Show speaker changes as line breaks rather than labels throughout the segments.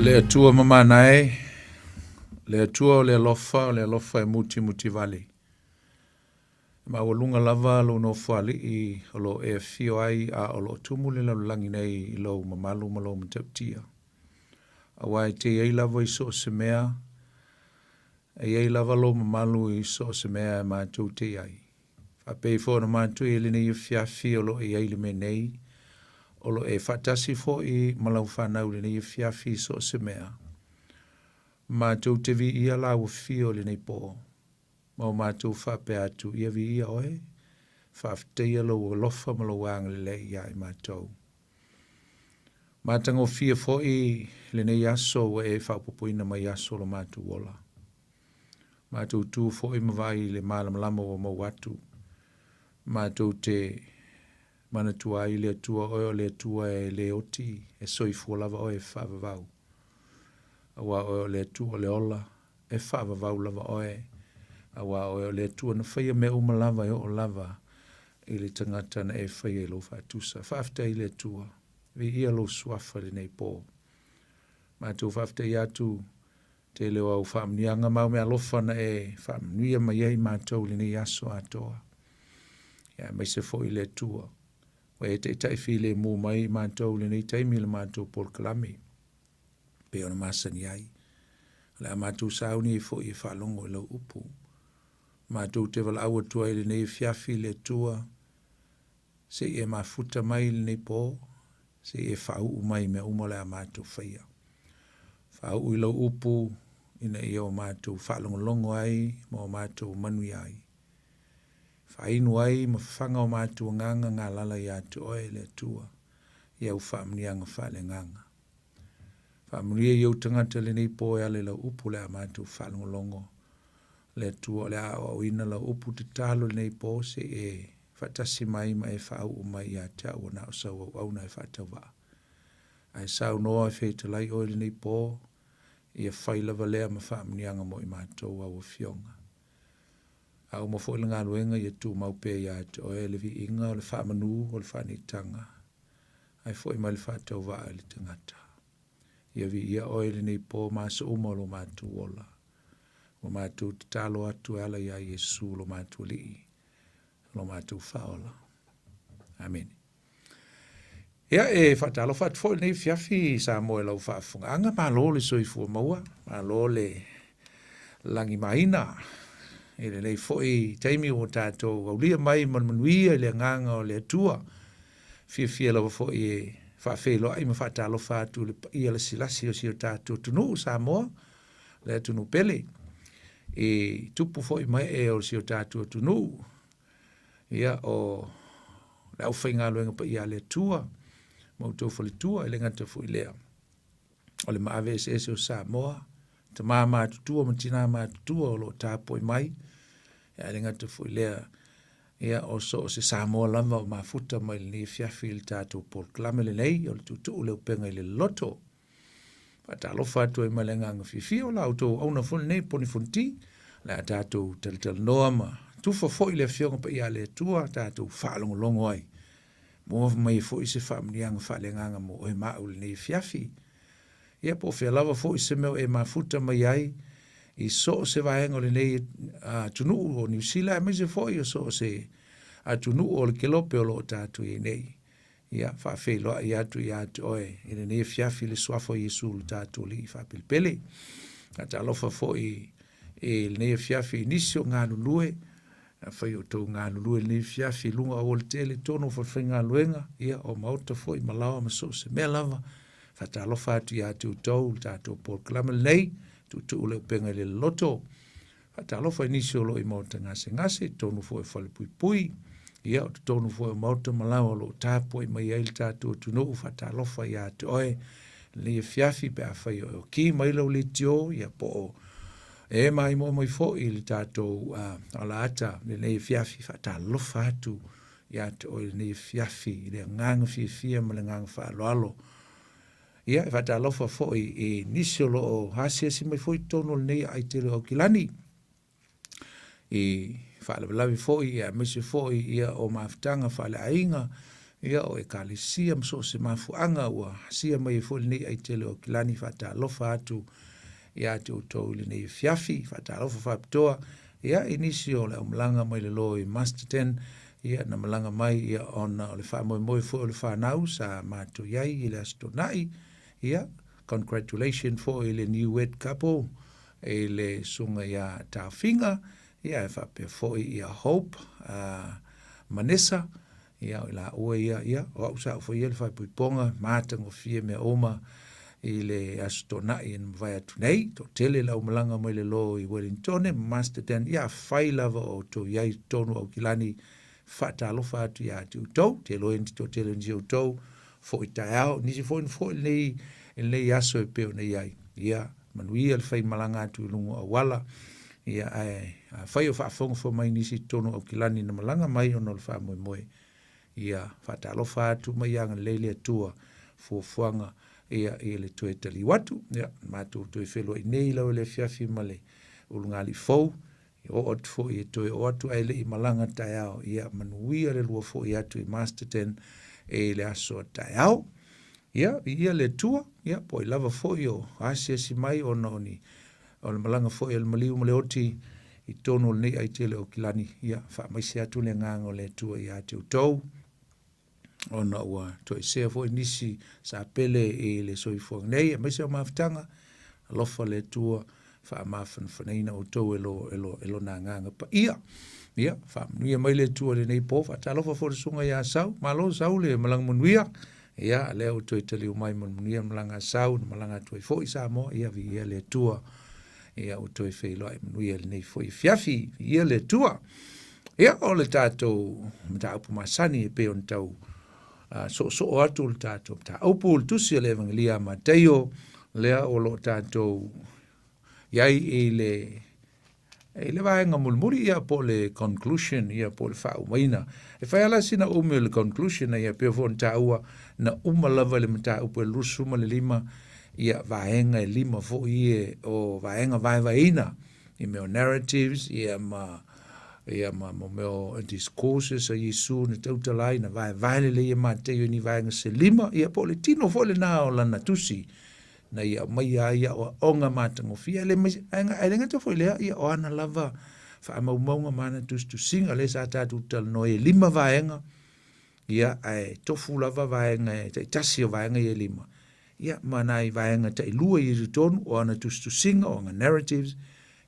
Le atua mamanae, le atua o le alofa e muti vale. Ma walunga lava lo no fali I lo e fio ai a o lo tumu le langi nei I lo mamalu malo mtautia. Awai te ei lava I so se mea, ei lava lo mamalu I so se mea ma tu te ai. Fa pei fo na ma tu I le nei fiafi o lo e ei le me nei, o lo e fatasi fo I malau whanau le nei fiafi so se mea. Ma tu te vi ia la o fio le nei po. Ma o mātou whape atu ia vi ia oe, whafteia lo o lofa ma lo wang le ia I mātou. Mātango fia fo I le nei aso wa e whaupopoina mai aso lo mātou ola. Mātou tu fo I mawai le malamalama o mau atu. Mātou te manatua I le atua oe o le atua e le oti e soifu lava oe whavavau. Awa oe o le atua le ola e whavavau lava oe. Awa o le tua na whaia me umalava e o lava I le tangata na e whaia I lo whatusa. Whafta I le tua. Vi ia lo suafa le nei po. Mātou whafta I atu te leo au whamnianga mau me alofa na e whamnuia mai ei mātou le nei aso atoa. Ia mai se fo I le tua. Wa e te taifi le mō mai mātou le nei taimi le mātou pol kalame. Pe ona masani ai. Le mātou sauni fo I whalongo I lau upu. Mātou te wala awa tua I le nei fiafi le tua, se e mafuta mai le nei po, se e whau mai me umale a mātou whaia. Whau I lau upu, ina I o mātou whalongolongo ai, ma o mātou manui ai. Whainu ai, ma whanga o mātou nganga ngā lala I atu oe le tua, I au whamnianga whale nganga. Whamnia I au tangata le nei po e ale lau upu le a mātou whalongolongo. Le tua le a o ina la upu te talo nei po se e fatasi mai ma e whau mai a te au na o sau au na e whatau wa. Ai sau noa e whete lai o nei po I a whailava lea ma whaamnianga mo I mātou au fionga. Au ma fo ngā luenga I a tū maupe I a te o e le vi inga o le whaamanu o le whanitanga. Ai fo I mai le whatau wa le tangata. Ia vi ia o le nei po ma sa umalo mātou ola. Lo mātou te talo atu ala ia Yesu lo mātou li, lo mātou whaola. Amen. Ia e whatalo whatfo nei fiafi sa moe lau whaafunga. Anga ma lo le soifua maua, ma lo le langi maina. E le nei foi taimi o tātou au lia mai manuia le nganga o le atua. Fia lau foi e whaafelo ai ma whatalo whatu ia le silasi o si o tātou tunu sa moa, le tunu pele. E tupu foi mai e o si o tātua tunu. Ia o lau whainga luenga pa ia le tua. Mautou fali tua e le ngata fui lea. O le maave ese o Samoa. Ta maa mātutua, matina mātutua o lo tāpoi mai. Ia le ngata fui lea. Ia o so o se Samoa lama o mafuta mai le ni fiafi le tātou Paul Klame le nei. O le tutu leo penga I le loto. Pata alofa atu e malenga fifi o la auto au na fun nei poni funti la tatu tel noa ma tu fo le fionga pa ia le tua tatu falong longo ai mo mai fo I se famnianga falenga mo e ma ul nei fiafi ia po fe lava fo I se me e mafuta mai ai I so se vaenga le nei tunu o New Zealand me se fo I so se tunu o le kelope o lo tatu I nei. Ia whaafelo I atu oe. Ine ne fiafi le swafo Yesu le tātou li whaapilpele. Ata alofa fo I le ne fiafi nisio ngā lulue. Whai o tau ngā lulue le ne fiafi lunga o le tele tono whawhai ngā luenga. Ia o mauta fo I malawa maso se mea lava. Whata alofa atu tau le tātou Paul Klame nei. Tu ule upenga le loto. Whata alofa nisio lo I mauta ngase tono fo I whale pui. Ia o tonu fo mauta malawa lo tapo I mai ail tātou tunu whata alofa I atu oe le fiafi pe a whai o ki mai lau le tio ia po o e mai mo mai fo I le tātou ala ata le fiafi whata alofa atu I atu oe le fiafi le nganga fia ma le nganga wha alo ia whata alofa fo I nisio lo o hasia si mai fo I tonu le nei aitere o kilani I whaalawi fo I a mese fo I ia o maftanga whaala ainga ia o e kalesia mso se mafuanga ua sia mai fo ni ai tele o kilani fata lofa atu ia te utou le nei fiafi fata lofa faptoa ia inisio le umlanga mai le lo i Master 10 ia na malanga mai ia ona o le fa moi fo o le fa nau sa matu yai i le astonai ia congratulations for ile new wed couple ile sunga ia tafinga ia fa pe fo ia hope Manessa ia la o ia o usa fo ia fa puponga matango fie me oma ile astona in vai tunei to tele la umlanga mai le lo i Wellington Master 10 ia fai lava o to ia tonu o kilani fata lo fatu ia tu to telo en to tele nji to fo itao ni fo le yaso e pe nei ai ia manui al fai malanga tu lungo wala ia ai fai o fa fongo fo mai nisi tonu o kilani na malanga mai ono le fa moi ia fata lo fatu mai anga lele tua fo fuanga ia le toe tali watu ia matu toe felo i nei lau le fiafi male ulungali fou o ot fo i toe o atu ai le i malanga taiao ia manui ale lua fo i atu i Master 10 le aso taiao ia le tua ia po i lava fo i o asia si mai o noni o le malanga fo i al maliu male oti i tono le nei ai tele o kilani ia fa mai se atu le ngango le tua i atu tau ona ua toi sea fo nisi sa pele e le soifo nei mai se maftanga lofa le tua fa mafan faneina o to elo na nganga pa ia fa nui mai le tua le nei po fa talofa fo sunga ya sau malo sau le malang munuia ia le o toi tali mai munuia malanga sau malanga toi fo isa mo ia vi le tua ia o toi fe lo munuia le nei fo fiafi ia le tua ia o le tato mta upu masani e pe on tau so atu le tatou ta upu tusi le evangelia Mateo lea o lo tatou iai le vaenga mulmuri ia po le conclusion ia po le whaumaina e whai ala sina ume le conclusion ia peo fon taua na lava le mta upu e lusuma le lima ia vaenga e lima fo ie o vaenga vaevaina i meo narratives ia mo meo discourses a Yesu na tautalai na vai le ia Mateo ni vaenga se lima ia po le tino fo le nao lana tusi na ia mai ia o onga matango fia le ai ngata fo le ia o ana lava fa maunga mana tu singa le sa tatu tal no e lima vaenga ia ai tofu lava vaenga te tasi vaenga ia lima ia mana i vaenga te lua i return o ana tu singa o narratives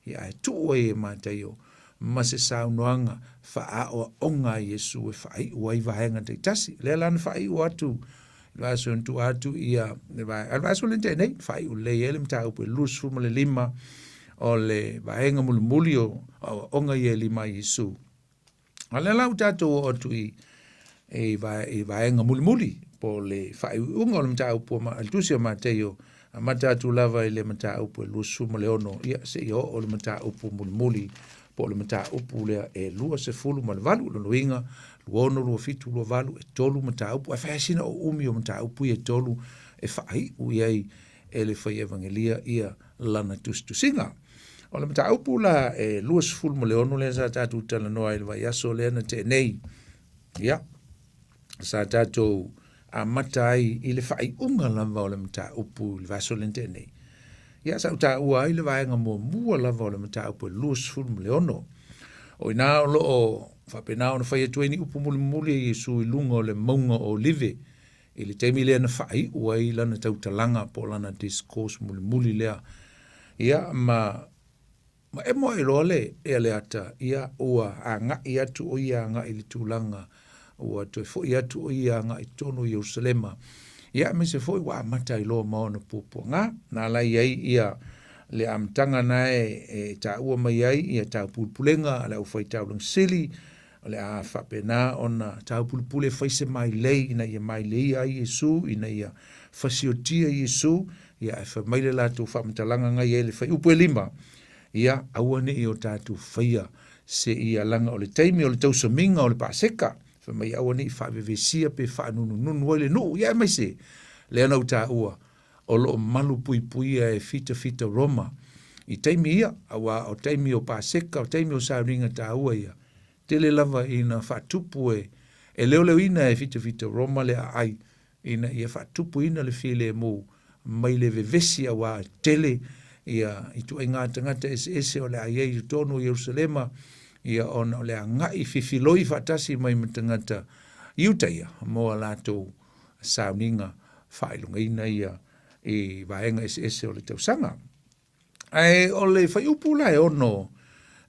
ia ai tu e Mateo ma se saunoanga fa a o onga Yesu e fa i wai vaenga te tasi le lan fa i watu vaso ntu atu ia le vai vaso le nei fa i le ele mta upu lus fu le lima o le vaenga mulmuli o onga ye lima Yesu ale la utato o tu e vaenga mulmuli po le fa i unga le mta upu ma tusia Mateo mata tu lava ile mta upu lus fu le ono ia se yo o le mta upu mulmuli po le mata upu le e lua se fulu ma le valu lo luinga luono lua fitu lua valu e tolu mata upu e whaesina o umi o mata upu e tolu e whai uiei e le whai evangelia ia lana tusinga. O le mata upu la e lua se fulu ma le ono le sa tatu tala noa e le vai aso le ana te nei ia sa tatu a mata ai i le whai unga lava o le mata upu le vaso le te nei ia sa uta ua i le vaenga mua lava o le mata upu e lus fulu le ono. O ina o loo whapena o na whai atueni upu muli e Yesu i lunga o le maunga o live. I le teimi lea na whai ua i lana tautalanga po lana discourse muli lea. Ia ma e moa i loa le e le ata ia ua a ngai atu o ia ngai le tūlanga ua toi fo i atu o ia ngai tono i Jerusalema. Ia me se foi wa mata i loa maona pupu nga na lai ai ia le amtanga nae e ta ua mai ai ia ta pulpulenga le au fai tau lang sili le a whapena ona ta pulpule fai se mai lei ina ia mai lei ai Yesu ina ia fasiotia Yesu ia e wha maile la tu whamtalanga ngai e le fai upu e lima ia awane i o tatu whaia se ia langa o le taimi o le tausaminga o le paseka mai awane i whavevesia pe whanunu wale no ia mai se le ana uta ua o lo malu pui e fita Roma i taimi ia awa o taimi o paseka o taimi o sauringa ta ua ia tele lava i na whatupu E leo ina e fita Roma le ai, ina ia whatupu ina le file mo, mai le vevesi a wa tele, ia i tu inga tangata ese o le ai i tonu Yerusalema, ia ona o le ngai fifiloi whatasi mai matangata iutaia, mo alato sauninga whailunga ina ia, i vaenga ese o le tausanga. Ai o le whaiupu lai ono,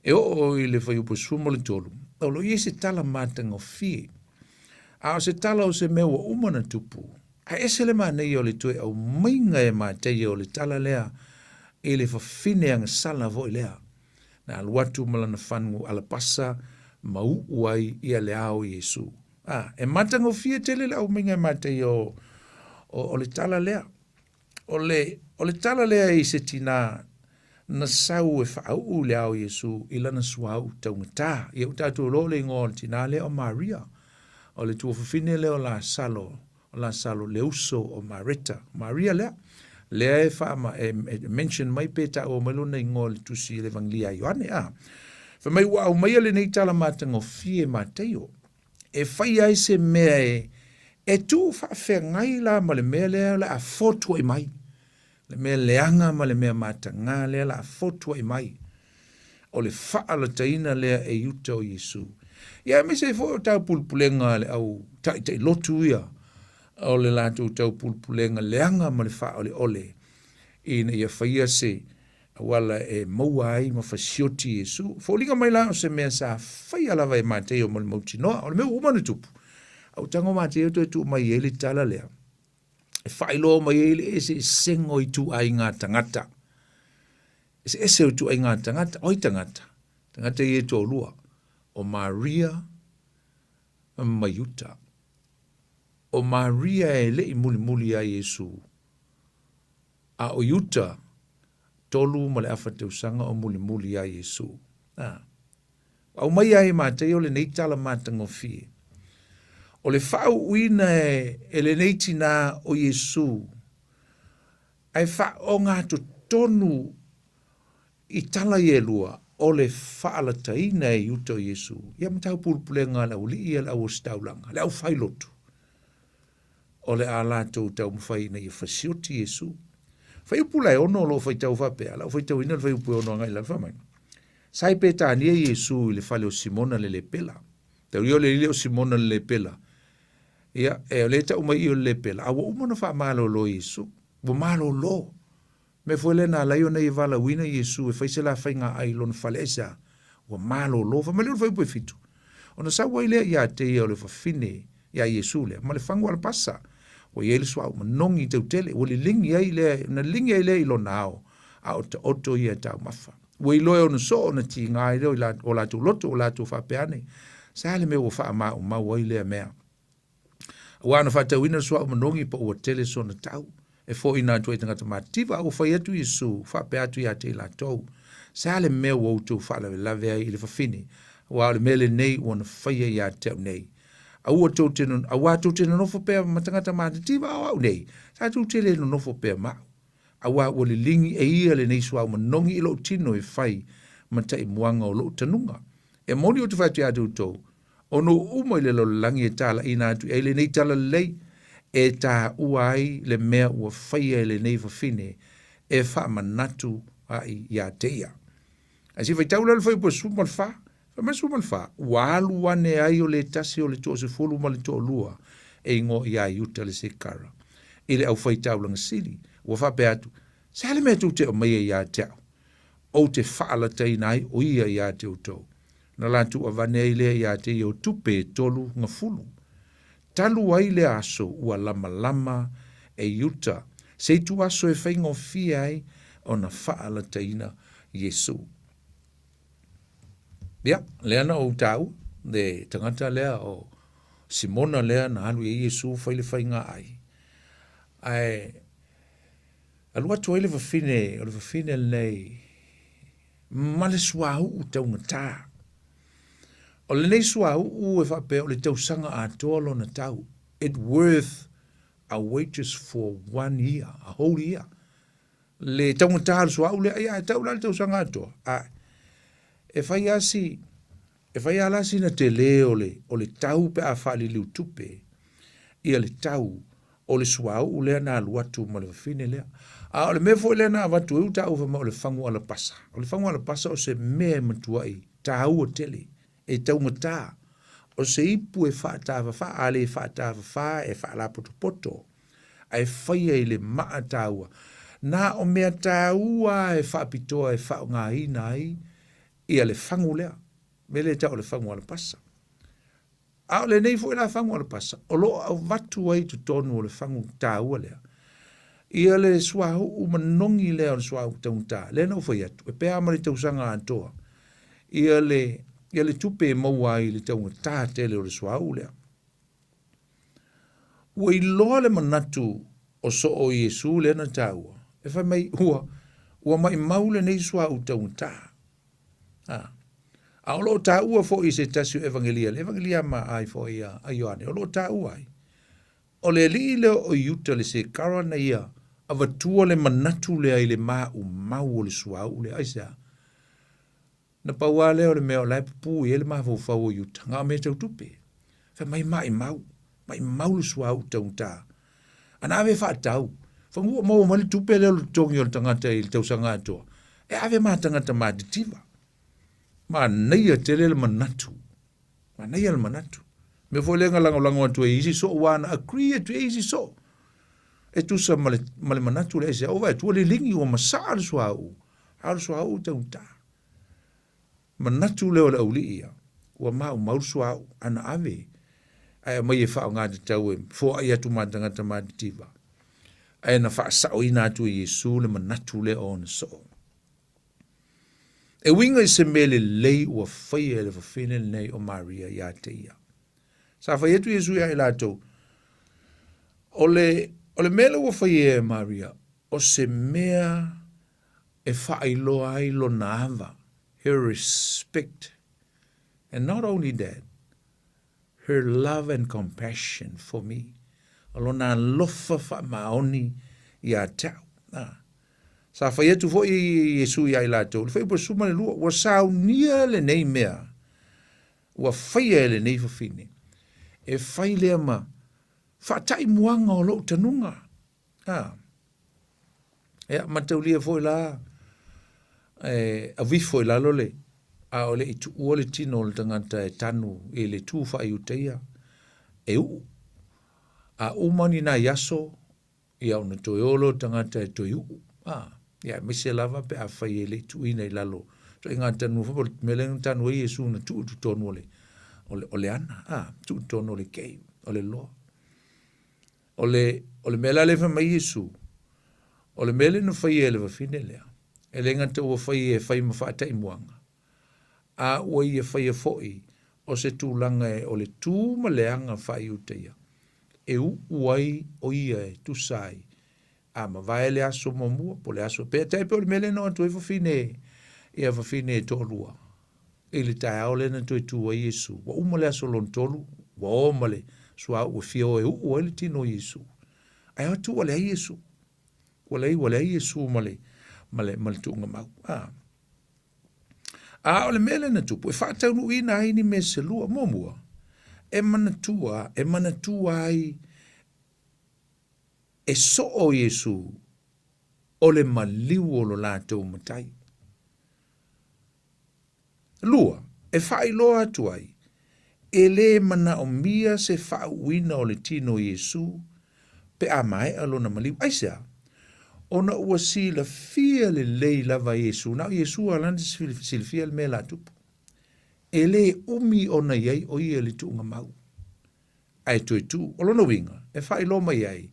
e o i le whaiupu sumo le tolu, o lo i se tala matanga o fie, a o se tala o se mewa umana tupu, a ese le manei o le tue au mainga e matei o le tala lea, e le whawhine anga sala voi lea, na aluatu malana whanu ala pasa, mau uai ia le ao Yesu. E matanga o fie tele le au mainga e matei o le tala lea, o le tala lea i se tina, na sau e whaau le ao Yesu, i lana suau taungata, i au tatu lo le ngō tina le o Maria, o le tua whawhine leo la salo le uso o Marita, Maria lea e wha mention mai peta o maluna i ngō le tusi le vanglia Ioane Fa mai wau mai le nei tala matanga o fie mateo, e whai ai se mea e tu wha ngai la ma le mea lea la a fotua i mai, le mea leanga ma le mea matanga lea la a fotua i mai, o le wha la taina lea e yuta o Yesu. Ia me se fo tau pulpulenga le au tai lotu ia o le latu tau pulpulenga leanga ma le wha ole ina ia whaia se wala e maua ai ma whasioti Yesu. Fo linga mai la o se mea sa whaia lawa e Mateo ma le mauti noa o le mea umanu tupu. Au tango Mateo to e tu mai ele tala lea. E whailo mai ele e se sengo i tu ai ngā tangata. E se ese o tu ai ngā tangata, oi tangata. Tangata i e tō lua. O Maria Mayuta. O Maria e le i muli a Yesu. A o Yuta, tolu ma le afa te usanga o muli a Yesu. Au mai ai Mateo le neitala matanga o fie. O le whau uina e le neitina o Yesu. Ai wha o ngā to tonu i tala i e lua. O le whaalataina e Yuta o Yesu. Ia matau pulpulenga la uli ia la o staulanga. Le au whailotu. O le alato tau mwhaina i whasioti Yesu. Whai upula e ono lo whai tau whapea. La whai tau ina whai upu ono ngai la whamai. Sai peta ania Yesu i le whale o Simona le pela. Tau rio le o Simona le pela. Ia e o le tau mai i o le pela. Awa umana wha malo lo Yesu. Wa malo lo. Me fwele na lai o nei vala wina Yesu e whaise la whainga ai lona whale esa. Wa malo lo. Wa male o whai upu e fitu. Ona sa waile ia te ia o le whawhine ia Yesu le. Ma le whangu ala pasa. O ye le swau manongi tau tele, o le lingi ai le, na lingi ai le ilo nao, a o te oto ia tau mafa. O ilo e ono so o na ti ngai leo o la tu loto, o la tu whapeane, sa le me o wha ma o mau ai le mea. O ana wha tau ina swau manongi pa o tele so na tau, e fo ina tu e tangata mativa, o whai atu Yesu, whape atu ia te la tau, sa le me o tu wha lave ai le whawhine, o le mele nei o na whaia ia tau nei. Aua tau tēnā, aua tau tēnā nofo pēr matangata mātativa au nei. Sa tau tēnā nofo pēr mau. Aua o le lingi e ia le nei suau manongi i lo tino e whai matai muanga o lo tanunga. E moni o te whaitu atu tau. Ono uma i le lo langi e tala ina atu e le nei tala lei e tā uai le mea ua whai e le nei whawhine e wha manatu ai ia teia. A si whai tau lalo whai pua sumal wha. Ma sumal fa, walu wane ai o le tasi o le tō se fulu ma le tō lua e ingo i ai uta le se kara. I le au whai taulanga siri, ua whape atu, sa le mea tū te o mai e ia te au. O te whaala tei nai o ia ia te o tō. Na lantu a wane ai le ia te i o tupe tolu nga fulu. Talu ai le aso ua lama lama e uta, se tu aso e whaingo fi ai o na whaala teina Yesu. Ia, lea na o tau, de tangata lea o Simona lea na alu e Yesu whaile whainga ai. Ai, alua tua ile whawhine, o le whawhine nei, male suau u tau ngata. O le nei suau u e whape o le tau sanga a tolo na tau. It worth a wages for 1 year, a whole year. Le tau ngata suau le, ia, tau la le tau sanga a toa. Ai, e whai asi, e whai ala sina te le o le tau pe a whali liu tupe, ia le tau o le suau u lea na aluatu ma le whawhine lea. A o le mefo lea na avatu e uta ufa ma o le whangu ala pasa. O le whangu ala pasa o se mea matuai, ta au o tele, e tau ngata, o se ipu e whaatava wha, ale e whaatava wha, e wha la poto poto, ai whaia i le maa taua. Na o mea taua e whaapitoa e wha ngā hina ai, ia le whangu lea, me le tau le whangu ala pasa. A o le nei fo i la whangu ala pasa, o lo au vatu ai tu tonu o le whangu taua lea. Ia le suahu u manongi lea o le suahu taunta, le na ufai atu, e pēa mari tausanga antoa. Ia le tupe maua i le taunga tā tele o le suahu lea. Ua i loa le manatu o so o Yesu le na taua. E whai mai ua mai maule nei suahu taunta. A o lo ta ua fo i se tasio evangelia. Le evangelia ma ai fo i a Ioane. O lo ta ua ai. O le li leo o iuta le se karana ia a vatua le manatu le ai le maa u mau o le suau le aisa. Na paua leo le meo lai pupu i ele maa fau o iuta. Ngā mea tau tupe. Fa mai mau. Mai mau le suau taunta. Ana ave wha tau. Fa ngua mau mali tupe leo le tongi o le tangata i le tausanga atoa. E ave maa tangata maa ditiva. Ma neia tele le manatu. Ma neia le manatu. Me foi lenga lango atu e isi so wana agree atu e isi so. E tu sa male manatu le se ova tu le lingi o masa le suau. Al suau taunta. Manatu le o le aulia. Ua mau suau ana ave. Ai mai e fa nga de tau e fo ai atu matanga tamaditiva. Ai na fa sa o ina atu Yesu le manatu le on so. E winga i se mele lei ua whaia e le whawhine nei o Maria ia te ia. Sa whai etu Yesu ia i lato. O le mele ua whaia e Maria, o se mea e whaailoa ai lo naava, her respect. And not only that, her love and compassion for me. O lo na lofa wha maoni ia tau. Sa whai atu fo i Yesu ia i lato. Le whai ua suma le lua. Ua sao nia le nei mea. Ua whaia le nei whawhine. E whai lea ma. Whaatai muanga o lo tanunga. Ea matau lia fo i la. A wifo i lalo le. A o le i tu ua le tino le tangata e tanu. E le tu whai uteia. E u. A umani na yaso. Ia una toiolo tangata e toi u. Ya mese lava pe a whai e le tuina i lalo. So inga tanu whapo meleng tanu e Yesu na tu tonu ole ana. Tu tonu ole kei, ole loa. Ole mela lewa mai Yesu. Ole mele no whai e lewa fine lea. E le ngata ua whai e whai mawhata i muanga. A ua i e whai e foi o se tūlanga e ole tū maleanga whai uteia. E uai o ia e tu sai. Ma vai le aso momua, po le aso pe tai pe o le mele no atu e whawhine, e a whawhine e tolua. E le tai ao le na tu e tua Yesu. Wa uma le aso lon tolu, wa oma le sua ua fio e ua le tino Yesu. Ai atu wale ai Yesu. Wale ai Yesu male tuunga mau. O le mele na tupu, e whaatau nu ina haini me se lua momua. E manatua ai e so o Yesu o le maliu o lo lātou matai. Lua, e whailoa atu ai, e le mana o mia se whauina o le tino Yesu, pe a mai alo na maliu. Aisea, ona ua sila fia le lei lava Yesu, na Yesu alanda sila fia le mea tupu. E le umi ona iai o ia le tuunga mau. Ai tu, o lona winga, e whailoa mai ai,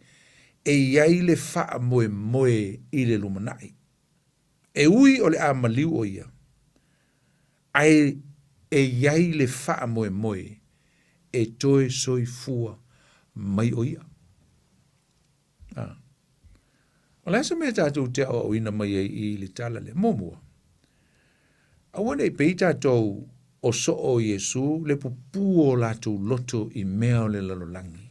e iai le wha moe i le lumanai. E ui o le a maliu o ia. Ai e iai le wha moe e toe soi fua mai o ia. O le asa mea tātou te o ina mai i le tala le momua. Awane i pei tātou o so o Yesu le pupu o lātou loto i mea o le lalolangi.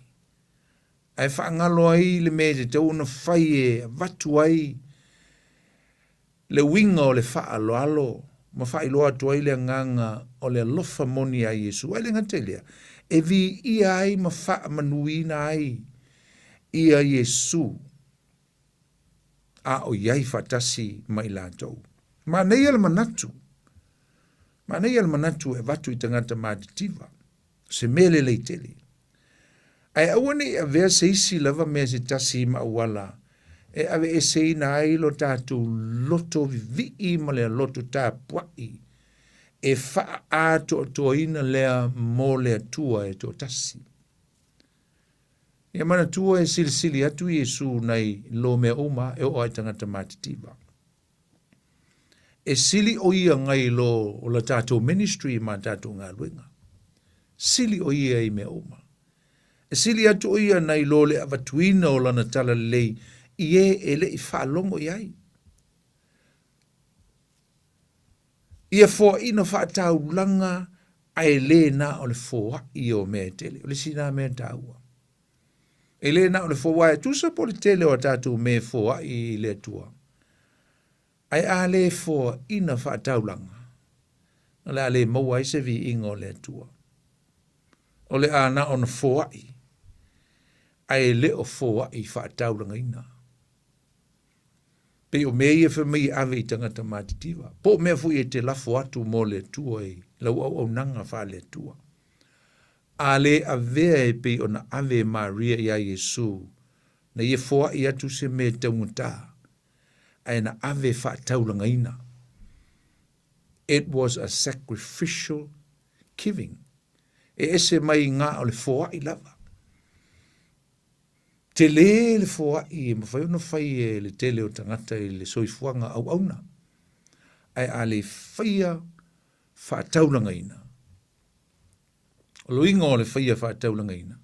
Ai whaangalo ai le mea te tau na whai e vatu ai le winga o le wha alo ma fai loa tua ile nganga o le lofa moni a Yesu, ai le ngatelia, e vi ia ai ma faa manuina ai ia Yesu, a o iai fatasi mai lātou. Ma nei ala manatu, e watu i tangata mātitiva, se mele leitele. Ai awane a vea se isi lava mea se tasi ma awala, e ave e se ina ai lo tātou loto vii ma lea loto tā puai, e faa a to ina lea mo lea tua e to tasi. Ia mana tua e sili atu Yesu nei lo mea oma e o ai tangata mātitiva. E sili o ia ngai lo o la tātou ministry ma tātou ngā luenga. Sili o ia i mea oma. E sili atu o ia nei lo le avatuina o lana tala lei i e le i whaalongo iai. Ia fōa ina whaatau langa ai le na o le fōa i o mea tele, o le sina mea tāua. E le na o le fōa e tusa po le tele o tātou mea fōa i le tua. Ai a le fōa ina whaatau langa. O le a le maua i se vi ingo le tua. O le a na o na fōa i. Ai le o fōa i whaatau langa ina. Pe o mea ia whamai ave i tangata mātitiva. Po mea fu i te lafo atu mo le tua i lau au nanga wha le tua. A le avea e pe o na ave Maria i a Yesu. Na ia fōa i atu se mea taungatā. Ai na ave whaatau langa ina. It was a sacrificial giving. E ese mai ngā o le fōa i lava. Te le fōa i e mawhai ona whai e le tele o tangata i le soifuanga au auna. Ai a le whaia whaataulanga ina. O lo ingo o le whaia whaataulanga ina.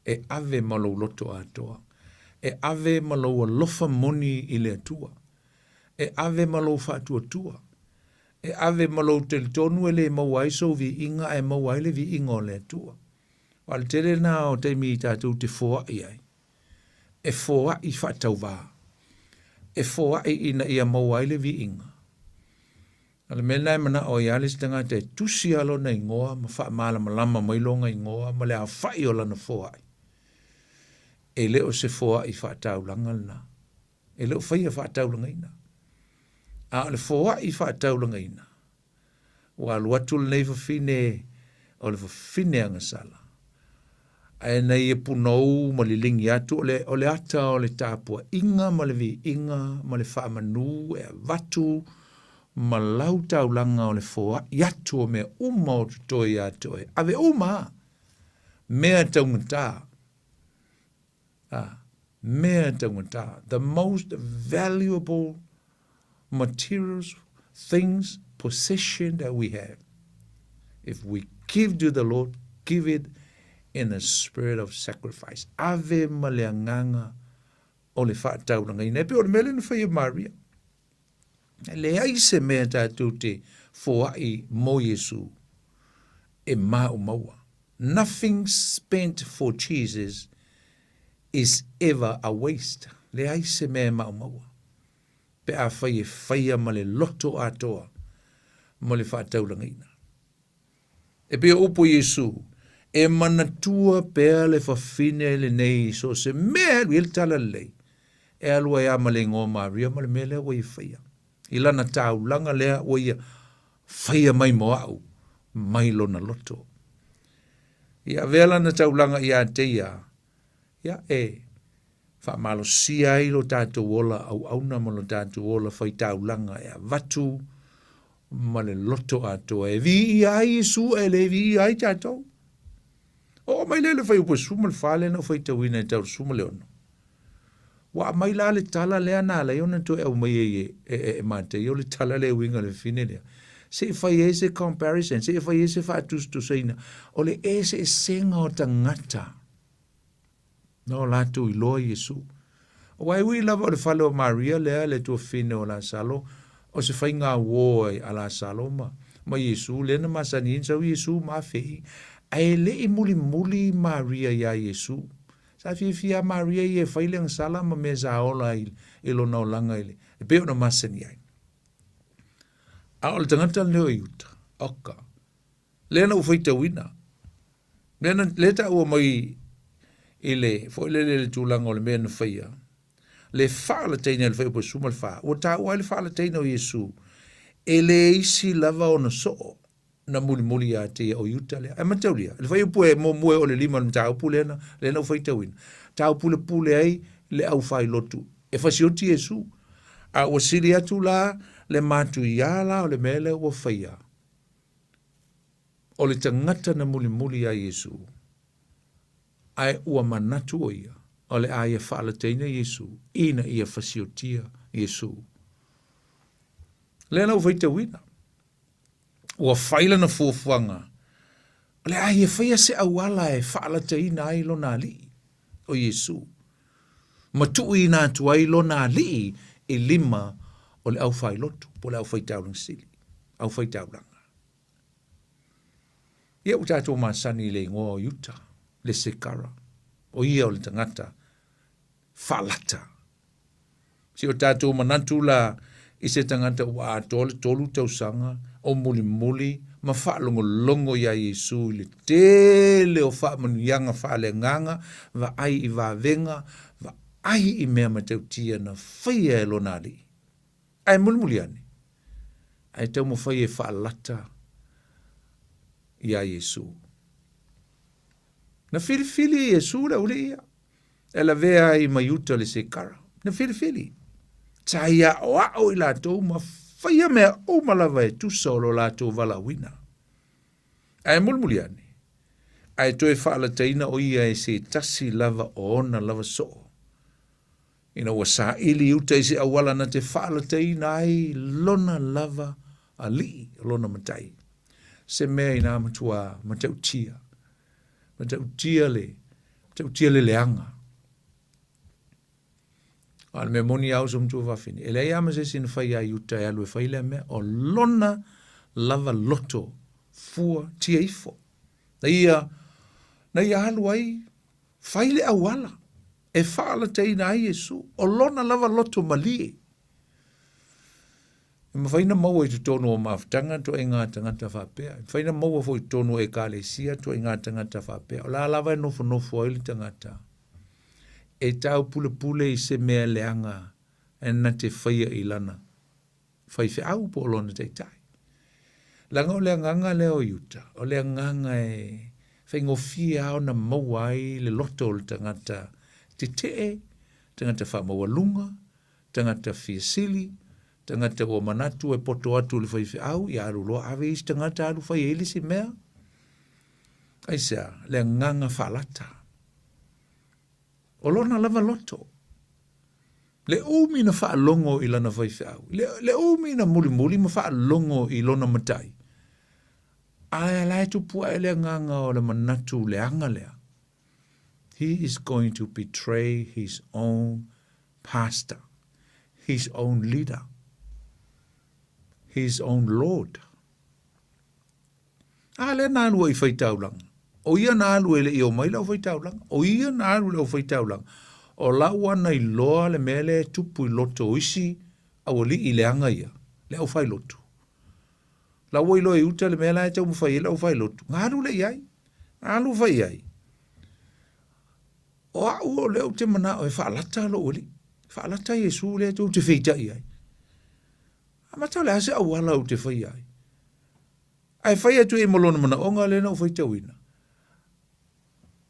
E ave malo loto atoa. E ave malo a lofa moni i le atua. E ave malo whaatua tua. E ave malo te tonu e le mawaiso vi inga e mawaile vi ingo le atua. Wale tele na o te mi tātou te fōa i ai. E fōa i whaatau wā. E fōa i ina ia mawaile vi inga. Ale mena e mana o i alis tanga te tusi alo na ingoa, ma wha maala malama mailonga ingoa, ma le a whai o lana fōa i. E leo se fōa i whaatau langa lana. E leo whai a whaatau langa ina. A le fōa i whaatau langa ina. Wa luatul nei whawhine, o le whawhine anga sala. Ai nei e punou ma le lingi atu o le ata o le tāpua inga ma le vi inga ma le whaamanu e watu ma lau taulanga o le fōa i atu o mea uma o tutoi atu e. Ave uma mea taungatā. Mea taungatā. The most valuable materials, things, possession that we have. If we give to the Lord, give it in a spirit of sacrifice. Ave maleanganga o le whaatauranga ina. Pe o le mele na whaia Maria. Le ai se mea tātou te fōai mo Yesu e mau maua. Nothing spent for Jesus is ever a waste. Le ai se mea mau maua. Pe a whaia ma le loto atoa mo le whaatauranga ina. E pe o upo Yesu e manatua pea le whawhine le nei so se mea wil tala lei. E alua e amale ngō Maria ma le mea lea wai whaia. I lana tau langa lea wai whaia mai mo au, mai lona loto. Ia vela na tau langa ia teia, ia e whamalo sia i lo tātou ola au auna mo lo tātou ola whai tau langa e vatu ma le loto ato e vi i ai Yesu e le vi i ai tātou. O mai le fai upo suma le fale na fai tawina e tau suma le ono. Wa mai la le tala le ana le ona to e mai e mate yo le tala le winga le fine le. Se fai ese comparison, se fai ese fatus to seina. O le ese senga o tangata. No la tu i loa Yesu. O wai ui lava o le fale o Maria le to fine o la salo. O se fai ngā woi a la salo ma. Ma Yesu le na masanin sa Yesu ma fei. Ai le i muli Maria ya Yesu. Sa fia Maria i e whaile ang sala ma me za ola i lo na o langa ile. E peo na masani ai. A o le tangata leo iuta. Oka. Lena ufaita wina. Lena leta ua mai ile fo le tulanga o le mea na whaia. Le whaala teina le whaipo suma le whaa. Ua tā ua le whaala teina o Yesu. E le isi lava o na soo. Na muli a te o iuta lea. E mataulia. Le whaipo e mo mue o le lima na tā upu lena. Lena ufaita wina. Tā upu le pule ai le au whai lotu. E whasioti Yesu. A ua siri atu la le matu iala o le mele ua whaia. O le tangata na muli a Yesu. Ai ua manatu o ia. O le aia whaala teina Yesu. Ina ia whasiotia Yesu. Lena ufaita wina. Ua whaila na fuafuanga. O le aia whaia se awala e whaala teina ai lo na li. O Yesu. Matu ina atu ai lo na li. E lima o le au whai lotu. Po le au whai taulang sili. Au whai taulang. Ia o tātou māsani le ngō yuta, le sekara, o ia o le tangata, whalata. Si o tātou manatu la i se tangata wa tole tolu tausanga, o muli, ma whaalongo ia Yesu le tele o whaamanuianga whaale nganga, va ai i va venga, va ai i mea matautia na whaia e lonari. Ai muli ane. Ai tau mo whaia e whaalata, ia Yesu. Na fili Yesu la ule ia. E la vea i mayuta le sekara. Na fili. Ta ia o i la tau ma whaia mea o malawa e tusolo la tau vala wina. Ai mulmuliani. Ai toe whaala teina o ia e se tasi lava o ona lava so. Ina wa sa ili uta i se awala na te whaala teina ai lona lava ali, lona matai. Se mea ina matua matautia le leanga. Al me moni au som tu wafini. Ele ia ma se sin whai a iuta e alu e whai lea mea o lona lava loto fua tia ifo. Na ia alu ai whai le awala. E whaala teina ai Yesu. O lona lava loto malie. Ma whaina maua i tu tono o maafutanga to e ngā tangata whapea. Whaina maua fo i tono e kālesia to e ngā tangata whapea. O la lava e nofo ai li tangata. E tau pule i se mea leanga e na te whaia i lana. Whai whi au po lona te tai. Langa o lea nganga leo iuta. O lea nganga e whai ngofia au na maua ai le loto o le tangata. Te tangata wha maua lunga, tangata fia sili, tangata o manatu e poto atu le whai au, i aru loa ave isi tangata aru whai eli si mea. Aisa, le nganga whalata. O lona lava loto. Le umi na wha longo i lana whai au. Le umi na muli ma wha longo i lona matai. Ai lai tu pua e le nganga o le manatu le anga lea. He is going to betray his own pastor, his own leader, his own Lord. Le nā lua i whaitau langa. O ia nā lua i le i o mai lau whaitau langa. O ia nā lua lau whaitau langa. O lau ana i loa le mele tupu i loto isi au li i le anga ia. Le au whai lotu. Lau i loa i uta le mele e tau mu whai au whai lotu. Ngā lu le iai. Ngā lu whai iai. O au o leo te mana o e whaalata lo oli. Whaalata Yesu le tau te whita iai. Amatau le ase au ala o te whai iai. Ai whai atu e molona mana o ngā lena o whita wina.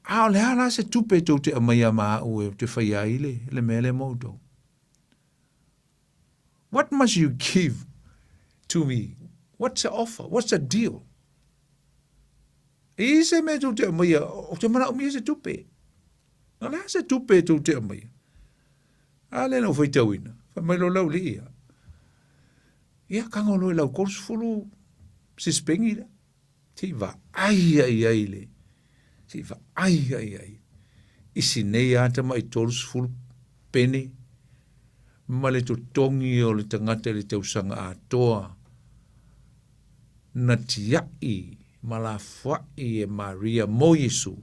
Ao le ala se tupe tau te amaya maa o e te whai iai le mele maudo. What must you give to me? What's the offer? What's the deal? E se me tau te amaya o te mana o mi se tupe. Ala se tupe tau te amaya. Ale no foi tau ina. Mai lo lau li ia. Ia kanga lo lau korsu fulu si spengi la. Ti va ai le. Ti va ai. Isi nei ata mai torsu fulu pene. Ma le to tongi o le tangata le tausanga a toa. Na tiai ma la fai e Maria mo Yesu.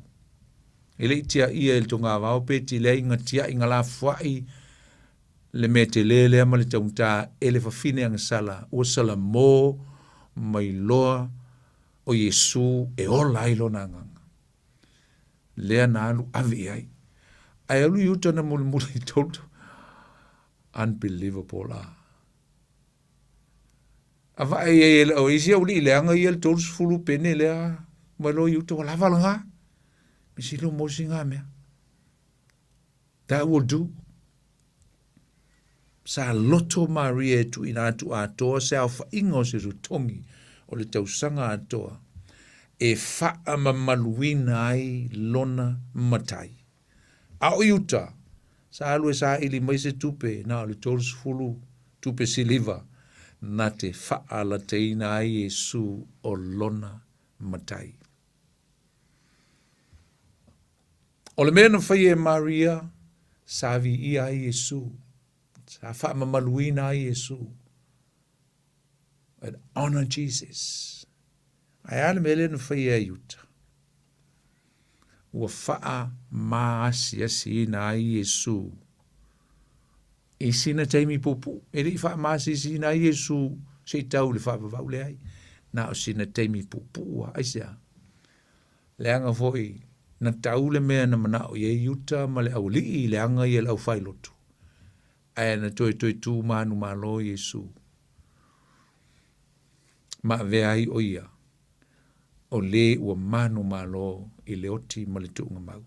Ele tia ia el tonga vao pe ti le inga tia inga la fai le me te lele ama le taumta e le fafine ang sala ua sala mō mai loa o Yesu e ola i lona nganga. Lea na alu avi ai. Ai alu iuta na muli tautu. Unbelievable la. Ava e o isi au li leanga i el tolu fulu pene lea mai lo iuta wala valanga. Misi lo mosi ngā mea. That will do. Sa loto Maria tu ina atu atoa se au fa ingo se rutongi o le tausanga atoa. E faa mamaluina ai lona matai. Au iuta. Sa alue sa ili mai se tupe na le tolu fulu tupe siliva. Na te faa la teina ai Yesu o lona matai. O le mea na whai e Maria, sa vi ia ai Yesu. Sa faa mamaluina ai Yesu. And honor Jesus. Ai ale mele na whai e iuta. Ua faa maasi asi na ai Yesu. I sina taimi popu. E rei faa maasi si na ai Yesu. Se tau le faa vavau le ai. Na o sina taimi popu ai sea. Leanga foi. Na tau le mea na mana o ye iuta ma le au lii leanga i le au whailotu. Aia na toi tū manu malo Yesu. Ma vea ai o ia. O le ua manu malo i le oti ma le tuunga mau.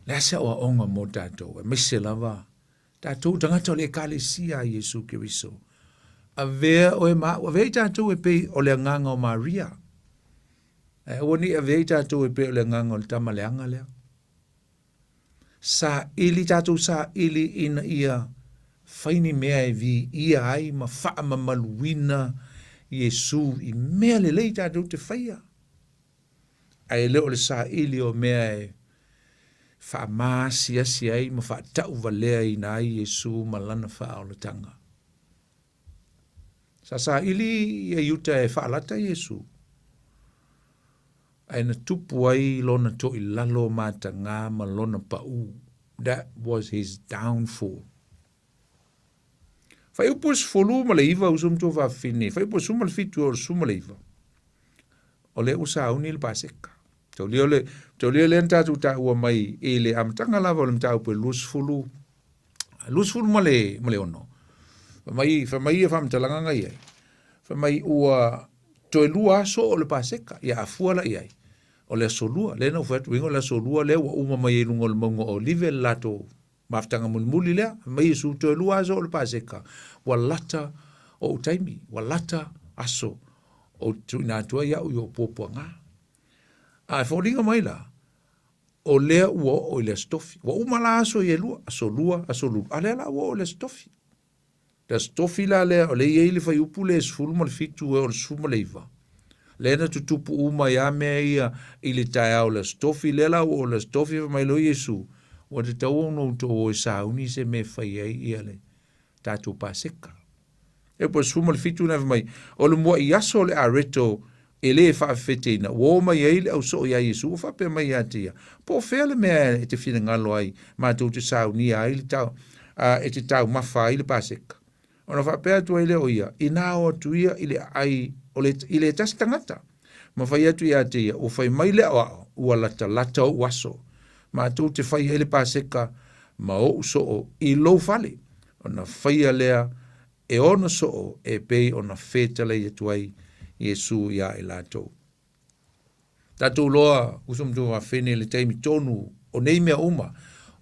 Lea se oa onga mo tātou. E mese lava. Tātou tangata o le kalesia Yesu Kiriso. A vea o e maa. A vea tātou e pei o le nganga o Maria. E wani a vea tātou e pei o le nganga o le tamaleanga lea. Sa ili tātou sa ili ina ia. Faini mea e vi ia ai ma faa ma maluina Yesu i mea le lei tātou te whaia. Ai leo le sa ili o mea e faa maasi asi ai ma faa tau valea i na ai Yesu ma lana faa o le tanga. Sa ili e yuta e faa lata Yesu. Ai na tupu ai lona to i lalo mata ngā ma lona pau. That was his downfall. Fai upos folu ma le iwa usum to va fine. Fai upos suma le fitu o suma le iwa. O le usa uni le paseka. Tau lio le antatu ta ua mai e le amtanga lava o le mtau pe lus fulu. Lus fulu ma le ono. Fa mai e whamtalanga ngai ai. Fa mai ua toe lua so o le paseka. Ia afua la iai. O le solua. Le na ufatu ingo le solua le ua uma mai e lungo le mongo o live lato. Maftanga mulmuli lea. Mai su toe lua so o le paseka. Wa lata o utaimi. Wa lata aso. O tuinatua ia ui o popua ngā. A fōringa mai la. O lea ua o le stofi. Wa umala aso i e lua. Aso lua. A lea la ua o le stofi. Le stofi la lea o le iei le fai upu le sfulma le fitu e o le sfulma le iwa. Le na tutupu uma ia mea ia i le tae au le stofi le la o le stofi mai lo Yesu. Wa te tau ono to o e sauni se me fai ai ia le tātou paseka. E po sfulma le fitu na mai. O le mua i aso le areto e le fa feteina. Wo mai ai le au so ia Yesu. Fa pe mai atia. Po fea le mea e te fina ngalo ai. Ma tau te sauni ai le tau. E te tau mafa ai le paseka. Ona whapea tua ile o ia, ina o tu ia ile ai, ile tas tangata. Ma whai atu ia te ia, o whai mai lea o ua lata o waso. Ma tu te whai hele pāseka, ma o so o i lo fale. Ona whai a lea, e ona so o, e pei ona whetala i atu ai, Yesu ia i lato. Tatou loa, usum tu a whene le teimi tonu, o nei mea uma,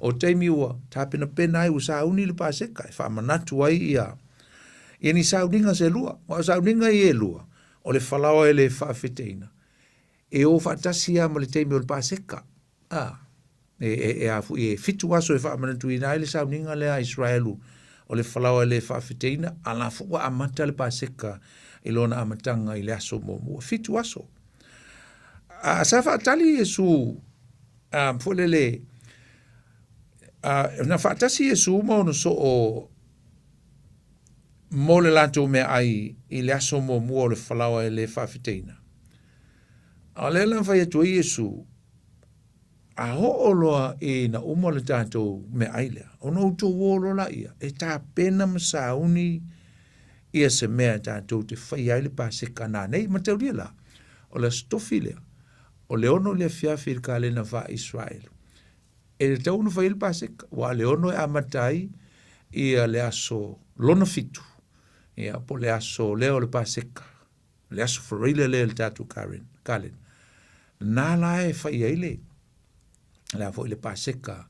o teimi ua, tāpena pena ai usa uni le pāseka, e whamanatu ai ia, ia ni sauninga se lua, o sauninga i e lua, o le whalawa e le whaafeteina. E o whaatasi a ma le teimi o le pāseka. E fitu aso e whaamanatu i nai le sauninga le a Israelu, o le whalawa e le whaafeteina, a la fua amata le pāseka, i lona amatanga i le aso mo. Fitu aso. Sa whaatali Yesu, fuelele, na whaatasi Yesu ma ono so o mo le lato mea ai i le aso mo mua o le whalawa e le whawhiteina. A le lan whai atu Yesu, a ho loa e na uma le tātou me ailea. O no tō wolo la ia. E tā pena masauni ia se mea tātou te whai aile Paseka nā. Nei, ma tau ria la. O le stofi lea. O le ono le fiafi il ka le na wha Israel. E le tau no whai aile Paseka. Wa le ono e amatai ia le aso lona fitu. Ia po le aso leo le Paseka. Le aso whareile le tātou karen. Nā la e whai aile. La fo le Paseka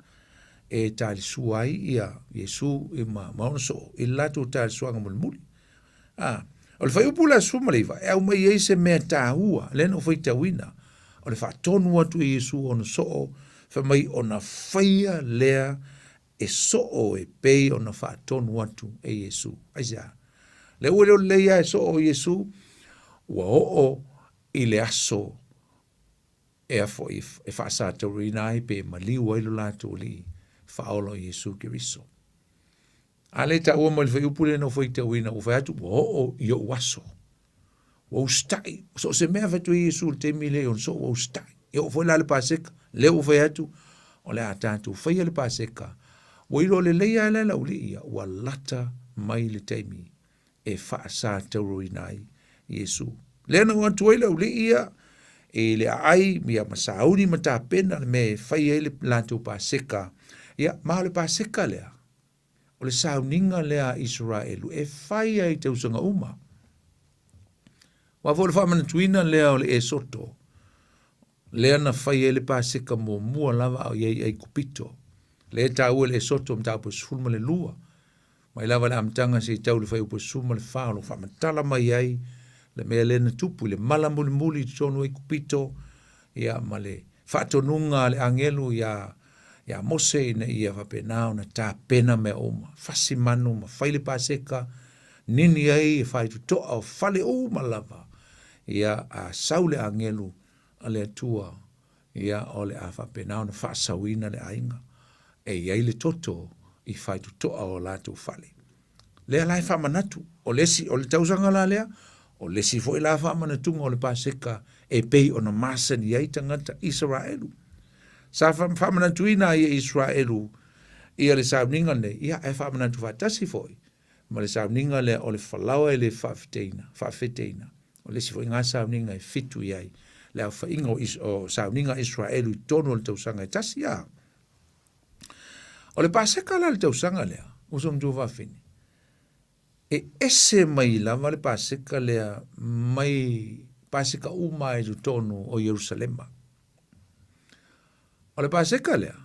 e tali suai ia Yesu e maona so i lato tali suanga mulmuli. O le whai upula suma leiva, e au mai eise mea tāhua, lena o whai tawina, o le whaatonu atu e Yesu ona so wha mai ona whaia lea e so e pei ona whaatonu atu e Yesu. Aisa, le ue leo leia e so Yesu, ua o i le aso e afo e whaasa taurina ai pe maliu ailu lato li whaolo Yesu Kiriso. Ale ta ua mo le whaiupule no whai tauina o whaiatu o i o waso. O ustai. So se mea whaitu i Yesu te mile on so o ustai. E o whai la le Paseka, le o whaiatu, o le atatu whai le Paseka. O ilo le leia e la uli ia, ua lata mai le teimi e whaasa taurina ai Yesu. Lena ua tuai la uli ia, e le ai mia masauni mata pena me fai ele lato Paseka ia ma le Paseka lea o le sauninga lea Israelu e fai ai te usanga uma wa vo le fa mana tuina lea o le e soto lea na fai ele Paseka mo mua lava o iei ai kupito le ta ua le soto mta po sulma le lua mai lava le amtanga se tau le fai po sulma le fa lo fa matala mai ai le mea lena tupu, le mala muli muli tonu e kupito, ia ma le whaatonunga le angelu ia mose ina ia wapenao na tā pena mea oma, fasi manu ma whaile Paseka, nini ai e whai tutoa o whale oma lava, ia a saule angelu a le atua, ia o le a wapenao na whaasawina le ainga, e iai le toto i whai tutoa o lātou whale. Lea lai whamanatu, o le tausanga la lea, o le si foi la fa mana tunga o le Paseka e pei ona masa ni ai tangata Israelu. Sa fa mana tuina i Israelu ia le sauninga ne ia e fa mana tu fatasi foi. Ma le sauninga le o le falawa e le fafeteina. O le si foi nga sauninga e fitu iai. Le au fa inga o sauninga Israelu tono le tausanga e tasi ia. O le Paseka la le tausanga lea. Usum tu fini. E ese mai lava le Paseka lea mai Paseka uma e tonu o Jerusalema. O le Paseka lea.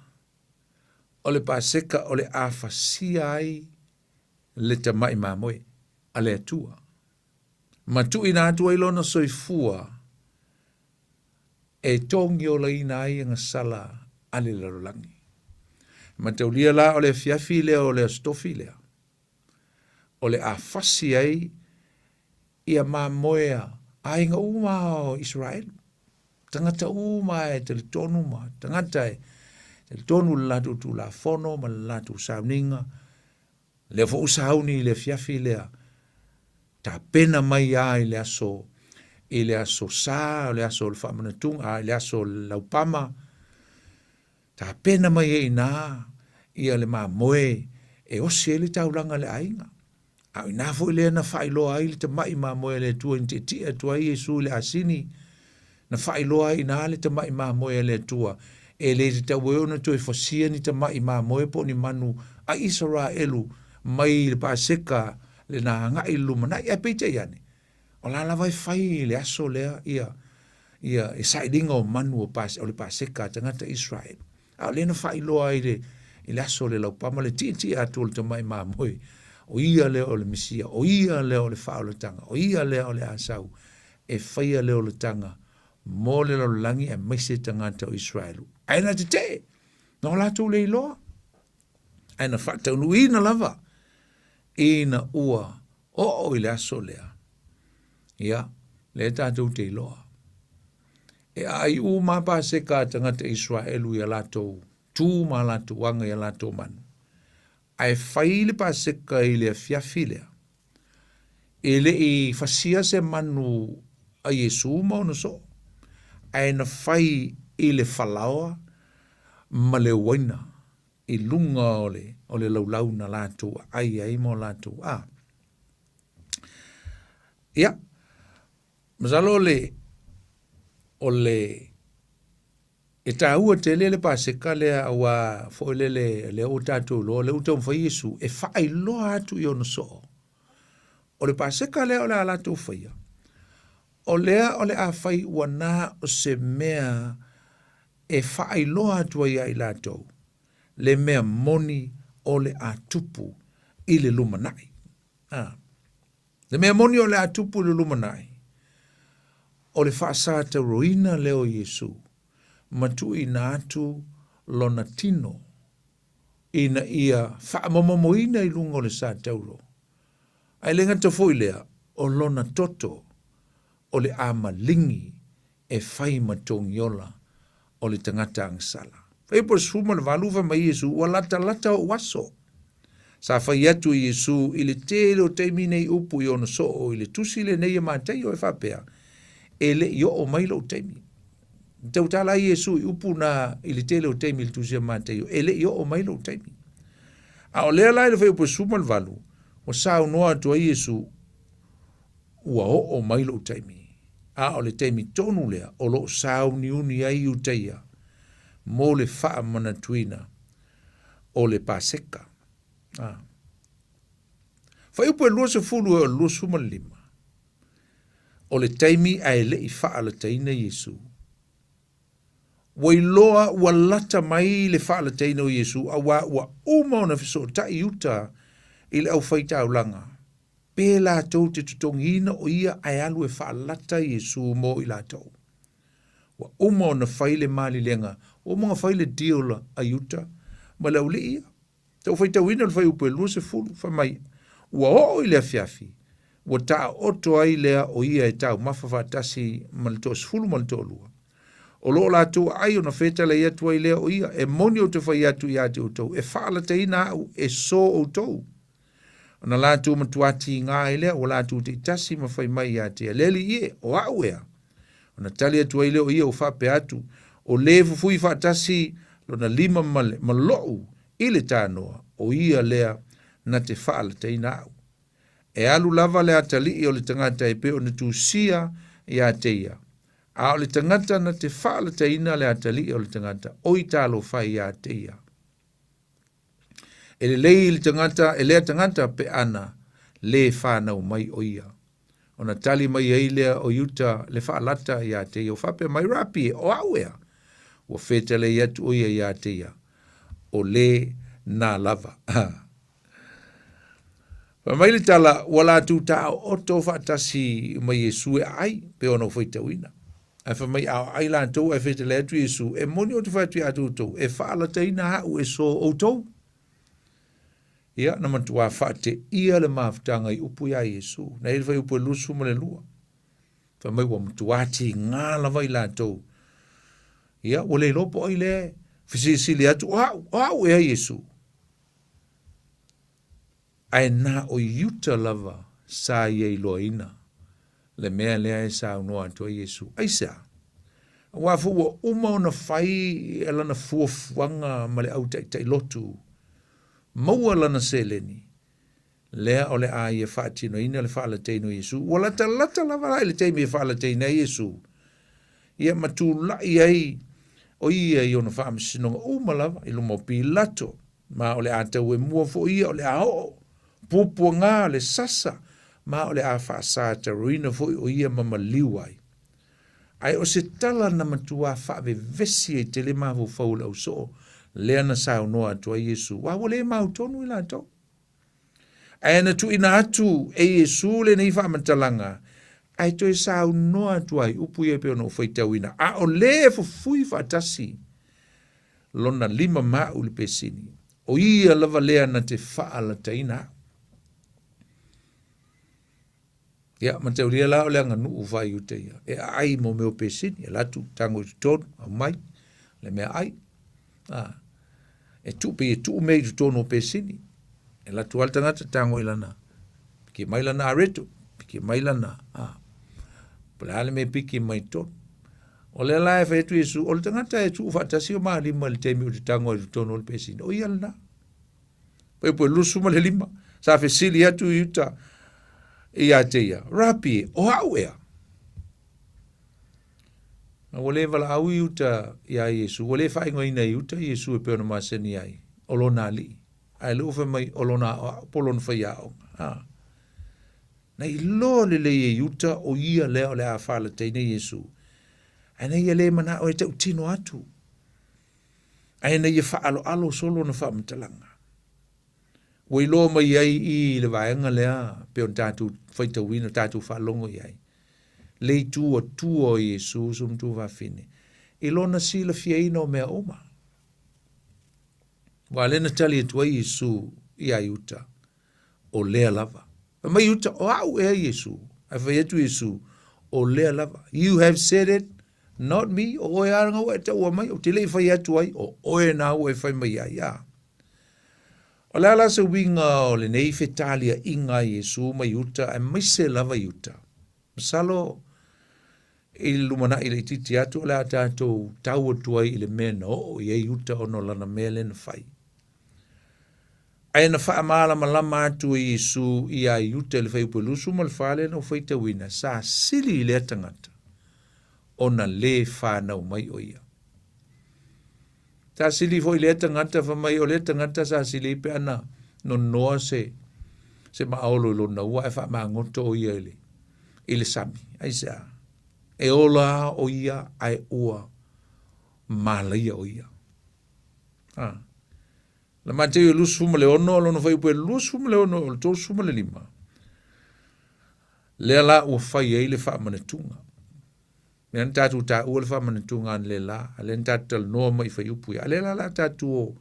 O le Paseka o le afasia ai le tamai mamoe a le atua. Matu ina atua ilona soifua e tongi o la ina ai nga sala ale larolangi. Mataulia la o le fiafi lea o le astofi lea. O le a fasi ai ia mamoea a inga uma o Israel. Tangata uma e te le tonu ma. Tangata e te le tonu latu tu la fono ma latu sauninga. Le fo usauni le fiafi lea. Ta pena mai a i le aso sa, le aso le whamanatunga, le aso laupama. Ta pena mai e ina ia le mamoe e osi e le taulanga le ainga. Au ina fo le na failo ai le mai ma mo le tu en ti tu ai Yesu le asini na failo ai na le mai ma mo le tua e le te wo na tu fosia ni te mai ma mo po ni manu a Israelu mai le Paseka le na nga ilu mana e pete yani o la vai fai le aso le ia e saiding o manu o le Paseka tanga te Israel au le na failo ai le aso le lau pa ma le ti atu le mai ma mo o ia leo o le misia, o ia leo o le whaoletanga, o ia leo o le asau, e whaia leo le tanga, mō le langi e meise tangata o Israelu. Aina te te, no lātou le iloa. Aina whātau nui ina lava, ina ua, o i le aso lea. Ia, le tātou te iloa. E ai u mā Paseka tangata Israelu ia lātou, tū mā lātou wanga ia lātou manu. Ai fai le Paseka i le fiafi lea. E le i fasia se manu a Yesu mauna so. Ai na fai i le falaoa ma le waina I lunga o le laulau na lātou ai mo lātou Ia, masalo o le e tāua te le paseka lea awa fo le o tātou lo, le utau mwhai Yesu, e whaai loa atu I ono so. O le paseka lea o le alatou whaia. O lea o le a whai wana o se mea e whaai loa atu ai ai lātou. Le mea moni o le a tupu I le lumanai. Le mea moni o le a tupu I le lumanai. O le whaasa te roina leo Yesu. Matu ina atu lona tino. Ina ia whaamomomoina I lungo le sa tauro. Ai lenga te foilea o lona toto o le amalingi e whai matongiola o le tangata angsala. Whai po suma le valuwa mai Yesu ua lata o waso. Sa whai atu Yesu I le tele o teimi nei upu I ono so o I le tusi le nei mātai o e whapea. E le I o mailo o teimi. Tau tala Yesu I upu na I le tele o teimi le tusi mātai o. E le I o mailo o teimi. A o lea lai le whai po suma le valu. O sa unoa atu a Yesu ua o mailo o teimi. A o le teimi tonu lea o lo sa uni ai u teia. Mo le wha manatuina o le paseka. Whai upo e lua se fulu e o lua suma lima. O le taimi a e le I wha ala teina Yesu. Wai loa ua lata mai le wha ala teina o Yesu a ua uma ona fiso ta I uta I le au whaita au langa. Pēla tau te tutongina o ia ai alu e wha lata Yesu mo I la tau. Wa uma ona whaile mali lenga. O mga whaile diola a yuta. Ma lau le ia. Tau whaita wina le whai upo e lua se fulu. Whamai. Ua o I lea fiafi. Ua taa oto ai lea o ia e tau. Mawhawhatasi malito sfulu malito lua. O loo la tu ai ona feta le atu ai lea o ia. E moni o te whai atu I ate o tau. E whaala te ina au. E so o tau. Ona la tu matuati ngā e lea. O la tu te itasi ma whai mai ate. Leli ie o au ea. Ona tali atu ai lea o ia o whape atu. O lefu fui whaatasi lona lima malou I le tānoa o ia lea na te whaala te ina au. E alu lava le atali o le tangata e pe o na tūsia I a te ia. A o le tangata na te whaala te ina le atali o le tangata o I tālo whai a te ia. E le lei le tangata, e lea tangata pe ana le whanau mai o ia. O na tali mai ai lea o yuta le whaalata I a te ia. O whape mai rapi o awea. O whetele I atu o ia I a te ia. O le nā lava. Mai le tala, wala tu ta o to whaatasi mai Yesu e ai, pe ono whaita wina. A whamai au ai la tau e whetele atu Yesu, e moni o te whaitu atu tau, e whaala te ina hau e so o tau. Ia, na matua whaate ia le mawhtanga I upu ia Yesu, na ele whai upu e lusu ma le lua. Whamai wa mtuati ngā lava I la tau. Ia, o le lopo ai le, whisisili atu, o ea Yesu. Ai nā o yuta lava sa iei loa ina. Le mea lea e sa unua atua Yesu. Ai sa. Wafu wa uma ona whai e lana fuafuanga ma le au tai lotu. Maua lana seleni. Lea o le a ia whaatino ina le whaala teino Yesu. Walata lata lava lai le teimi e whaala teina Yesu. Ia matu lai ai o ia I ona whaamisinonga uma lava I lumo pi lato. Ma o le a tau e mua fo ia o le a o. Pupua ngā le sasa, ma o le a whaasata ruina fo o ia mama liwai. Ai o se tala na matua whaave vesi e te le mahu faula au so, lea na sao noa atua Yesu, wa wale mau tonu I la tau. Ai na tu ina atu e Yesu le nei whamatalanga, ai to e sao noa atua I upu ia peo no whaitawina, a o le fui whaatasi, lona lima mau le pesini, o ia lava lea na te whaala taina. Ia, ma te uria lao lea nganu uvai ute ia. E ai mo meo pesini, e latu tango I tutonu, au mai, le mea ai. E tu mei tutonu o pesini. E latu altangata tango ilana. Piki mailana areto, piki mailana. Pala ale me piki mai tonu. O le la e whai tu Yesu, o le tangata e tu whatasi o maa lima le temi o te tango o le tono le pesi. O ia lana. Poi lusu ma le lima. Sa fe sili atu i uta i a te ia. Rapi, o hau ea. Na wale wala au i uta i a Yesu. Wale whai ngoi na i uta Yesu e peona maseni ai. Olona li. Ai leo wha mai olona polon whai ao. Na i lo le i uta o ia leo le a whala teine Yesu. Ai na ia le mana o e te utino atu. Ai na ia wha alo solo na wha mtalanga. Wai lo mai ai i le vaenga lea peon tatu whaita wina tatu wha longo i ai. Le tua Yesu sum tu va fine. I lona sila fia ina o mea oma. Wa lena tali e tua Yesu i ai uta o lea lava. Mai uta o au e Yesu. A whai etu Yesu o lea lava. You have said it, not me. O e aranga o e ta ua mai. O te lei whai atu ai. O oe na o e whai mai ai. O lea la se winga o le nei fetalia inga Yesu mai uta. A mai se lava uta. Masalo i lumana i le titi atu o lea tātou tau atu ai i le mena o i uta o no lana mele na whai. Ai na wha amala malama atu i Yesu i a iuta le whai upelusu ma le whale na whaita wina. Sa sili i le atangata o na le whanau mai o ia. Sa sili fo i le atangata wha mai o le atangata sa sili pe ana no noa se maolo lo na ua e wha maa ngoto o ia i le sami. Ai sa e ola o ia ai ua malaia o ia. La mateo lusu ma le ono, lono fai ue lusu ma le ono, o le tosu ma le lima. Le la ua fai ei le wha manatunga. Me an tatu ta ua le wha manatunga an le la, a le tatu tal noa mai fai upu ia. A le la tatu o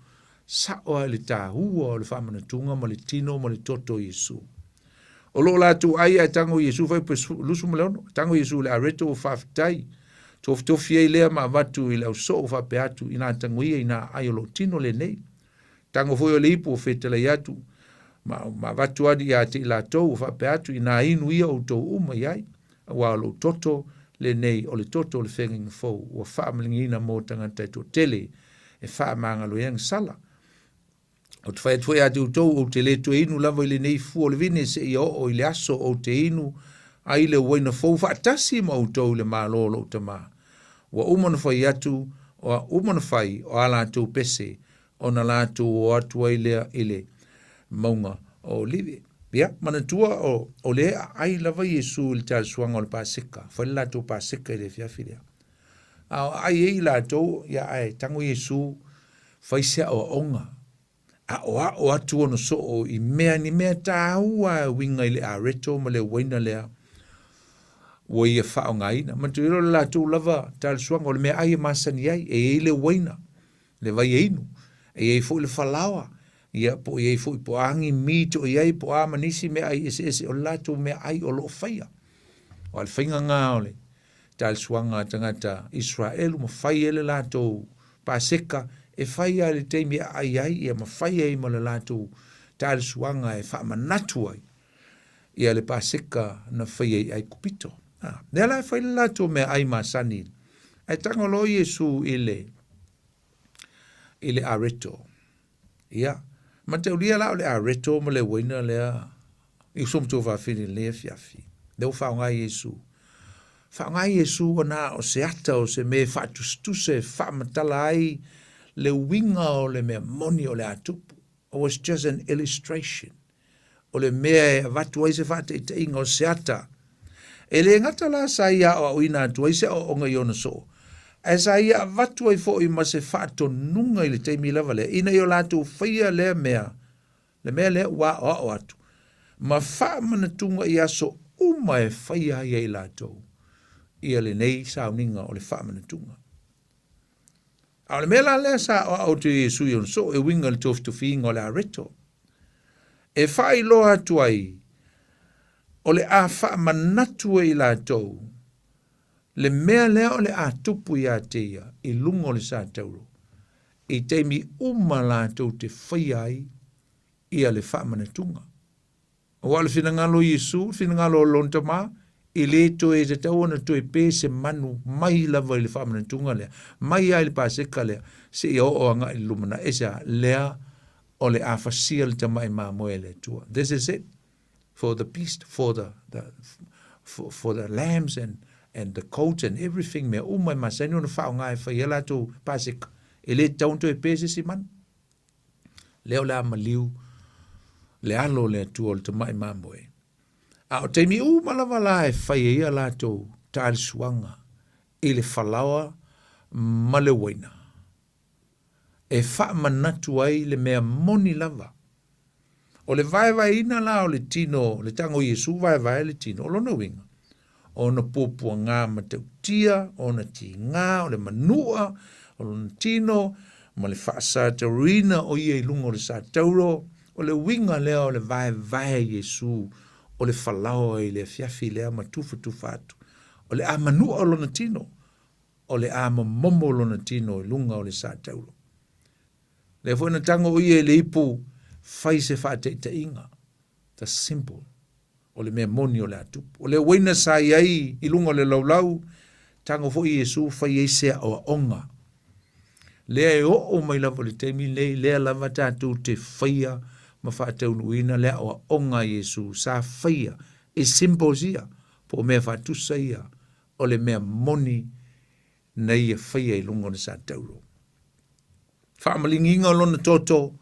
saoa le ta hua o le wha manatunga ma le tino ma le toto Yesu. O lo la tu ai a tango Yesu fai ue lusu ma le ono, tango Yesu le areto o whaftai, tofi ei lea ma vatu i lau so o wha pe atu, ina tango ia ina ai o lo tino le nei. Tango foi o lipo fetela yatu ma vatu adi ya te la tou fa pe atu ina inu ia o tou uma yai wa lo toto le nei o le toto le fenging fo o fa mlingina mo tangata to tele e fa manga lo yang sala o te fai tu ya tu tou o tele to inu lava le nei fu o le vine se ia o le aso o te inu ai le waina fo fa tasi mo tou le malolo tama wa umon fai atu o umon fai o ala tu pese ona latu o atua ile maunga o liwe. Ia, manatua o le ai lava Yesu le tal suanga o le pasika. Whai latu pasika ile fiafilia. Ai ei latu, ia ai, tango Yesu whaisea o onga. O atua no so o i mea ni mea tāua winga ile a reto ma le waina lea. Wa ia whao ngaina. Manatua le latu lava tal suanga o le mea ai masani ai. E ile waina. Le vai einu. E fo le falawa ia po e fo po angi mito ia po a manisi me ai ese o lato me ai o lo faia o al fainga nga ole tal suanga tangata Israel mo fai ele lato paseka e faia le temi ai e ma faia i mo le lato tal suanga e fa manatu ai ia le paseka na faia ai kupito nela fai le lato me ai masani ai tangolo Yesu ile areto. Ia. Ma te ulia la le areto ma le waina lea. I som tu va fini le fiafi. Deu whao ngai Yesu. Whao ngai Yesu o na o se ata o se me whaatustuse whaamatala ai le winga o le mea moni o le atupu. It was just an illustration. O le mea vatu ai se whaate ita inga o se ata. E le ngata la sa ia o ina atu ai se o onga iona so. As ia vatu ai fo i ma se whaato nunga i le teimi lava lea. Ina i o lātou whaia lea mea. Le mea lea wā o atu. Ma wha manatunga i aso uma e whaia i lātou. Ia le nei sa uninga o le wha manatunga. A le mea la lea sa o te Yesu i on so e winga le tofu tuwhinga o le areto. E whai loa atu ai. O le a wha manatua i lātou. Le mea lea o le a tupu i a teia, i lungo le sa tauro. I teimi uma lātou te whaiai i a le whaamanatunga. O ala whina ngalo Yesu, whina ngalo lontama, I le toe te tau ana toe pē se manu mai lava i le whaamanatunga lea, mai ai le pāseka lea, se i o anga i lumana esa lea o le awhasia le tamai mā moe le tua. This is it for the beast, for the lambs and the coats and everything me umai masani ona whao ngai whaiela tu pāseka. I le tau toe pē se si manu. Leo la maliu, le alo le tua o le tamai mā moe. A o teimi malawa la e whai ia la tō tāle suanga i le whalawa ma le waina. E wha manatu ai le mea moni lava. O le vai ina la o le tino, le tango Iesu vai le tino, o lona winga. O na pōpua ngā matautia, o na ti ngā, o le manua, o lona tino, ma le whaasa taurina o ia i lunga o le sa tauro, o le winga lea o le vai Iesu, o le whalao i le fiafi lea ma tufa atu. O le a manua o lona tino, o le a momo o lona tino i lunga o le sa tauro. Le fwena tango o ia le ipu, fai se whaate inga. That's simple. O le mea moni o le atupu. O le waina sa iai i lunga o le laulau, tango fo i Yesu fai ei sea o onga. Lea e o mai lava le teimi lea lava tātou te whaia ma whaatau nuina lea o onga Yesu sa whaia. E simple sia, po mea whaatusa ia o le mea moni na ia whaia i lunga o le sa tauro. Whaamalinginga o lona toto,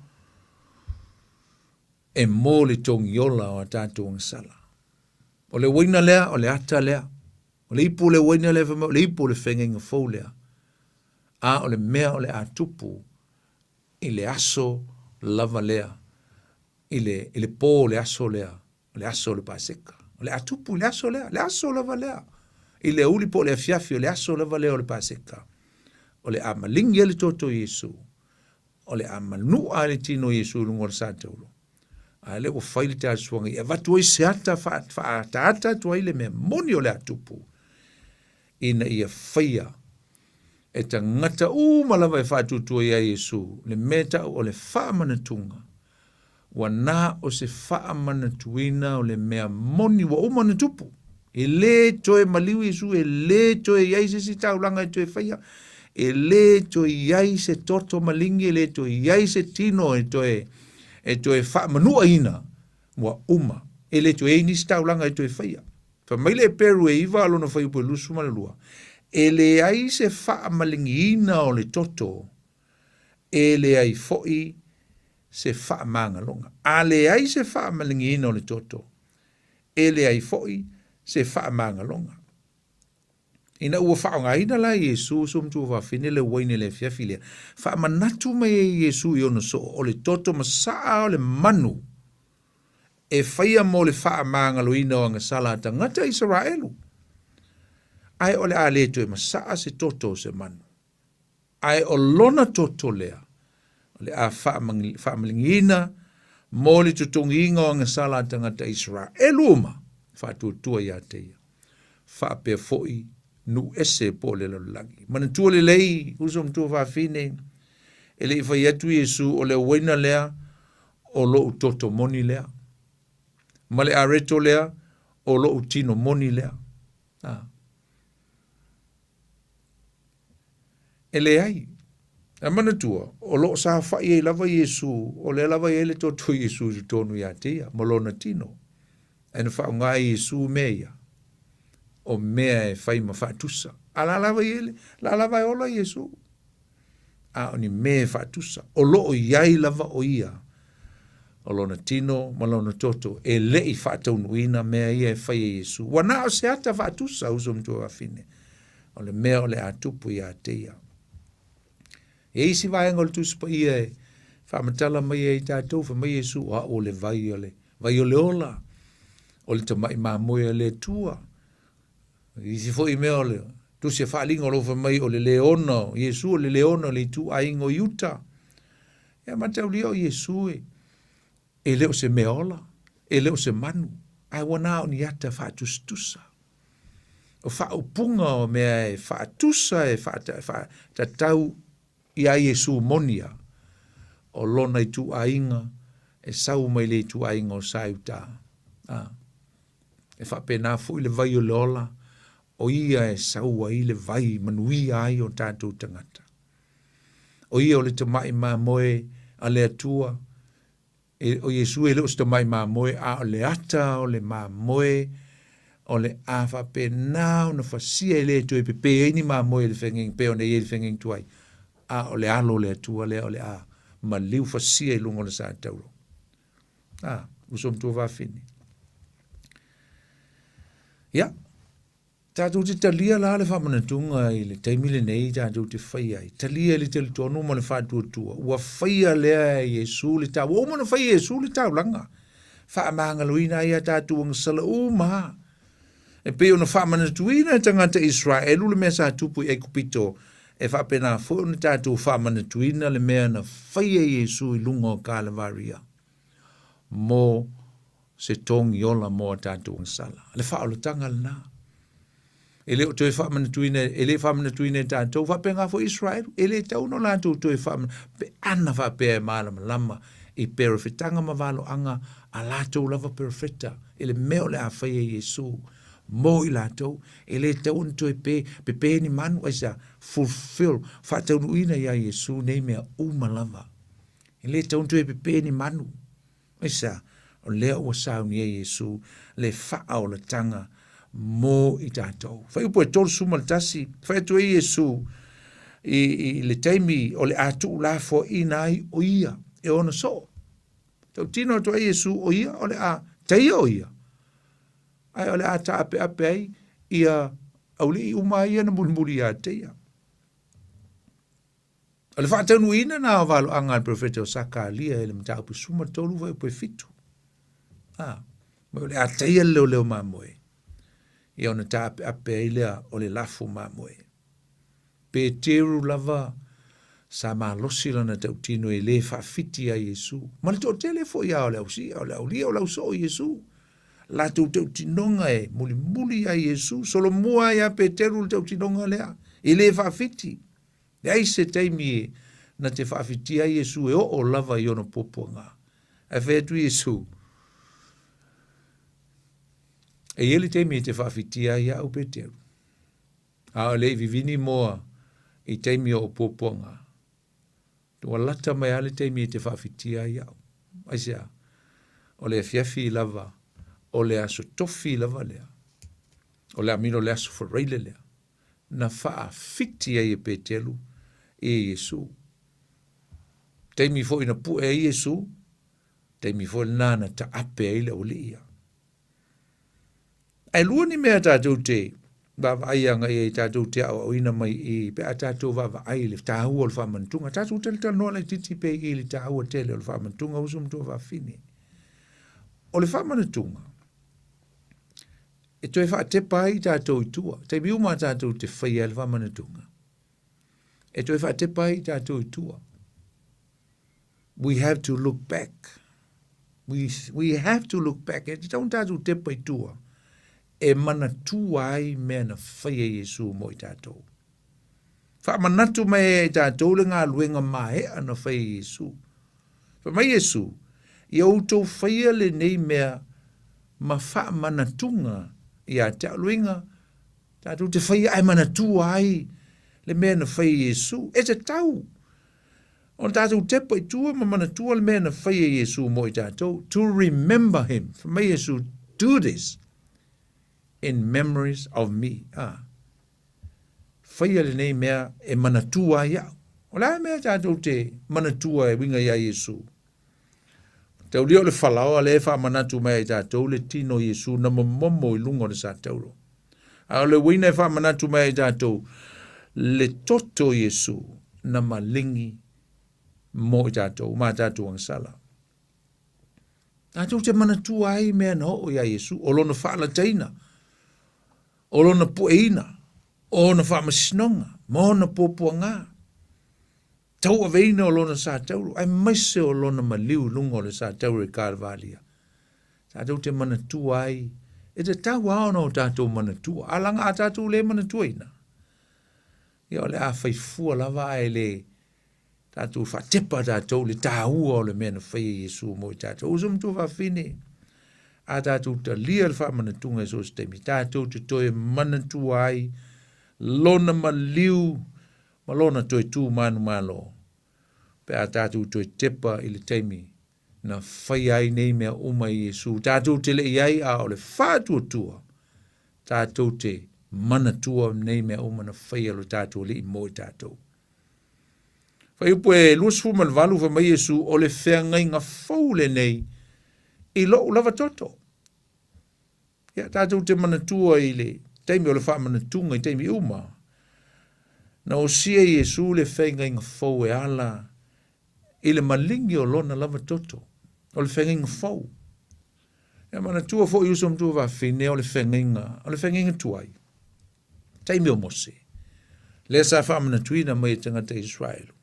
e mō le tongi ola o a tātou ngasala. O le waina lea, o le ata lea, o le ipu le waina lea, o le ipu le whengenga fau lea, a o le mea o le atupu, i le aso lava lea, i le pō le aso lea, o le aso le paseka, o le atupu le aso lava lea, i le uli po le afiafi, o le aso lava lea o le paseka, o le amalingi le toto Yesu, o le amanua le tino Yesu lungo le sātauro. A le o whaile te asuanga i avatu ai se ata whaata tu ai le mea moni o le atupu. Ina ia whaia e ta ngata malawa e whaatutua ia Yesu le meta o le whaamanatunga. Wa nā o se whaamanatua o le mea moni wa umanatupu. E le toe maliu Yesu, e le toe iai se si taulanga e toe whaia. E le toe iai se toto malingi, e le toe iai se tino e toe wha manua ina wa uma. E le toe ini staulanga e toe whaia. Fa maile e peru e iwa alona whai upo e lusu malalua. E le ai se wha malingi ina o le toto. E le ai foi se wha manga longa. A le ai se wha malingi ina o le toto. E le ai foi se wha manga longa. Ina ua whaonga ina la Yesu sumtu wa fine le waine le fiafilea. Wha manatu mai Yesu i ono so o le toto masaa o le manu. E whaia mo le wha maanga loina o anga sala tangata Israelu. Ai o le a leto e masaa se toto se manu. Ai o lona toto lea. O le a wha malingina mo le tutungi inga o anga sala tangata Israelu uma. Wha tuatua ia teia. Wha pe foi nu ese po le lalagi. Mana tua le lei, usam tua whawhine, e le iwhai atu Yesu o le waina lea, o lo utoto moni lea. Ma le areto lea, o lo utino moni lea. E le ai, a mana tua, o lo sa whai e lava Yesu, o le lava e le toto Yesu su tonu ia tea, malona tino. E na whao ngai Yesu mea. O mea e whai ma whaatusa. A la lava ele, la lava e ola Yesu. A oni mea e whaatusa. O loo iai lava o ia. O lona tino, ma lona toto, e lei whaataunuina mea ia e whai e Yesu. Wana o se ata whaatusa usum tua whine. O le mea o le atupu ia teia. E isi vaenga o le tuspa ia e whaamatala mai e tātou wha mai Yesu. O le vai o le ola. O le tamai māmoe le tua. Isi fo i mea le, tu se whaalinga o lofa mai o le leona, Yesu o le leona le tu aingo iuta. Ea matau leo Yesu e leo se meola, e leo se manu. Ai wana o ni ata whaatustusa. O whaupunga o mea e whaatusa e whaatatau i a Yesu monia. O lona i tu ainga, e sau mai le tu ainga o sa iuta. e whapena fu i le vai o lola, o ia e saua i le vai manui ai o tātou tangata. O ia o le tamai mā moe a le atua, o Yesu e leo sta mai mā moe a o le ata, o le mā moe, o le a whapena o na whasia e le tu e pepe e ni mā moe le whenging, pe o ne e le whenging tuai, a o le alo le atua, le o le a, ma liu whasia i lungo le sa tauro. Usom tua whawhini. Ia, tātou te talia la le whamanatunga i le taimile nei tātou te whaia i. Talia le te tonu ma le whātua tua. Ua whaia lea e Yesu le tau. O mana whaia Yesu le tau langa. Whaamanga luina ia tātou ang sala maha. E peo na whamanatuina tangata Israel le mea sa tupu e kupito. E whapena fo na tātou whamanatuina le mea na whaia Yesu i lunga o Kalavaria. Mō se tongi ola mō tātou ang sala. Le whaaolotanga lana. Ele o toe whamanatuina, ele whamanatuina tātou, whapenga fo Israel, ele tau no lātou toe whamanatuina, pe ana whapea e mālama lama, i perofetanga mawalo anga, a lātou lava perofeta, ele meo le a whaia Yesu, mō i lātou, ele tau na toe pe ni manu, aisa fulfill, whatau nuina ia Yesu, nei mea umalava, ele tau na toe pe ni manu, aisa, o lea ua sauni ia Yesu, le wha o le tanga, mō i tātou. Whai upo e tolu suma le tasi, whai atu e Yesu i le taimi o le atu la fo i nai o ia, e ona so. Tau tino atu e Yesu o ia, o le a teia o ia. Ai o le a ta ape ai, ia au li uma ia na mulmuri a teia. O le whaatanu ina na walo anga al profeta o Sakalia, ele mta upo suma tolu whai upo e fitu. O le a teia leo mamoe. I ona tāpe ape ailea o le lafu mamoe. Peteru lava sa malosi lana tau tino e le whawhiti a Yesu. Ma le tō tele fo ia o le ausi, o le aulia o le auso o Yesu. La tau tinonga e muli a Yesu. Solo mua ia Peteru le tau tinonga lea. E le whawhiti. E ai se teimi e na te whawhiti a Yesu e o lava i ona poponga. E whetu Yesu. E ele te me te whawhitia ia au Peteru. A o le vivini moa i te me o poponga. Tua lata mai ale te me te whawhitia ia au. Aisea, o le fiafi lava, o le aso tofi lava lea. O le amino le aso whareile lea. Na whawhitia i Peteru e Yesu. Te me fo ina pu e Yesu, te me fo nana ta ape ele o le ia. Ai lua ni mea tātou te wawaianga i tātou te au ina mai i pe a tātou wawai le tāhua o le whamantunga. Tātou tele tala noa le titi pe i le tāhua tele o le whamantunga usum tō wawhine. O le whamantunga. E toi whatepa i tātou i tua. Te biuma tātou te whaia le whamantunga. E toi whatepa i tātou i tua. We have to look back. We have to look back. E te taun tātou tepa i tua. E mana tuai mea na whaia Yesu mo i tātou. Wha manatu mai e tātou le ngā luenga mai ana whaia Yesu. Wha mai Yesu, i autou whaia le nei mea ma wha manatunga i a te luenga. Tātou te whaia ai manatu ai le mea na whaia Yesu. E te tau. O tātou tepa i tua ma manatua le mea na whaia Yesu mo i tātou. To remember him. Wha mai Yesu, do this. In memories of me. Whaia le nei mea e manatua iau. O la mea tātou te manatua e winga ia Yesu. Tau lio le whalaoa le wha manatu mea i tātou le tino Yesu na momo i lungo na sa tauro. A le wina e wha manatu mea i tātou le toto Yesu na malingi mo i tātou, ma tātou ang sala. Tātou te manatua ai mea na o ia Yesu, o lona whaala teina. O lona pueina, o na whamasinonga, mo na popua ngā. Tau a veina o lona sa tauru, ai maise o lona maliu lunga o le sa tauru e Kalavaria. Tātou te manatua ai, e te tau aona o tātou manatua, alanga a tātou le manatua ina. Ia o le a whaifua lava ai le, tātou whatepa tātou le tāua o le mena whaia Yesu mo i tātou. Usum tu whawhine, a tātou ta lia le wha manatunga so se temi, tātou te toe manatua ai, lona maliu, ma lona toe tū manu malo, pe a tātou toe tepa i le temi, na whai ai nei mea uma i Yesu, tātou te le iai a o le whātua tua, tātou te manatua nei mea uma na whai alo tātou le i moi tātou. Whai upo e luasfu malvalu wha mai Yesu o le whea ngai ngā whaule nei, i lo lava toto. Ia tātou te manatua i le teimi o le wha manatunga i teimi uma. Na o sia Yesu le whea ngai ngā whau e ala i le malingi o lona lava toto. O le whea ngai ngā whau. Ia manatua fo i usom tua whine o le whea ngai ngā tuai. Teimi o mose. Le sa wha manatuina mai tangata Israelu.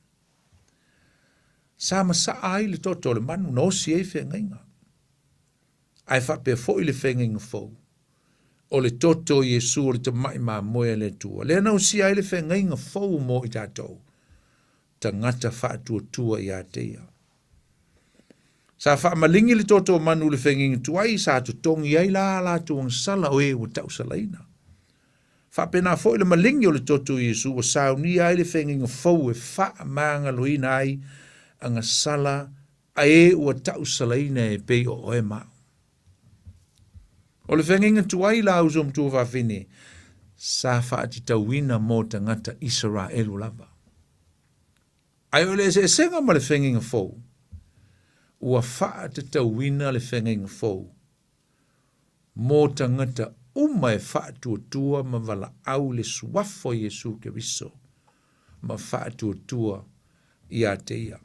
Sa masa ai le toto le manu na o sia i whea ngai ngā. Ai whape fo i le whenga ngā whau. O le toto Yesu o le te mai mā moe le tua. Le anau si ai le whenga ngā whau mo i tātou. Ta ngata whaatua tua i ateia. Sa wha malingi le toto manu le whenga ngā tua i sa tu tongi ai la tuang sala o e o tau salaina. Whape nā fo i le malingi o le toto Yesu o sao ni ai le whenga ngā whau e wha maanga loina ai anga sala a e o tau salaina e pei o e mao. O le whenginga tuai la uzom tua whawhine, sa whaati tauina mō tangata Israelu lava. Ai o le se senga ma le whenginga fōu, ua whaati tauina le whenginga fōu, mō tangata uma e whaatua tua ma wala au le suafo Yesu ke viso, ma whaatua tua i ateia.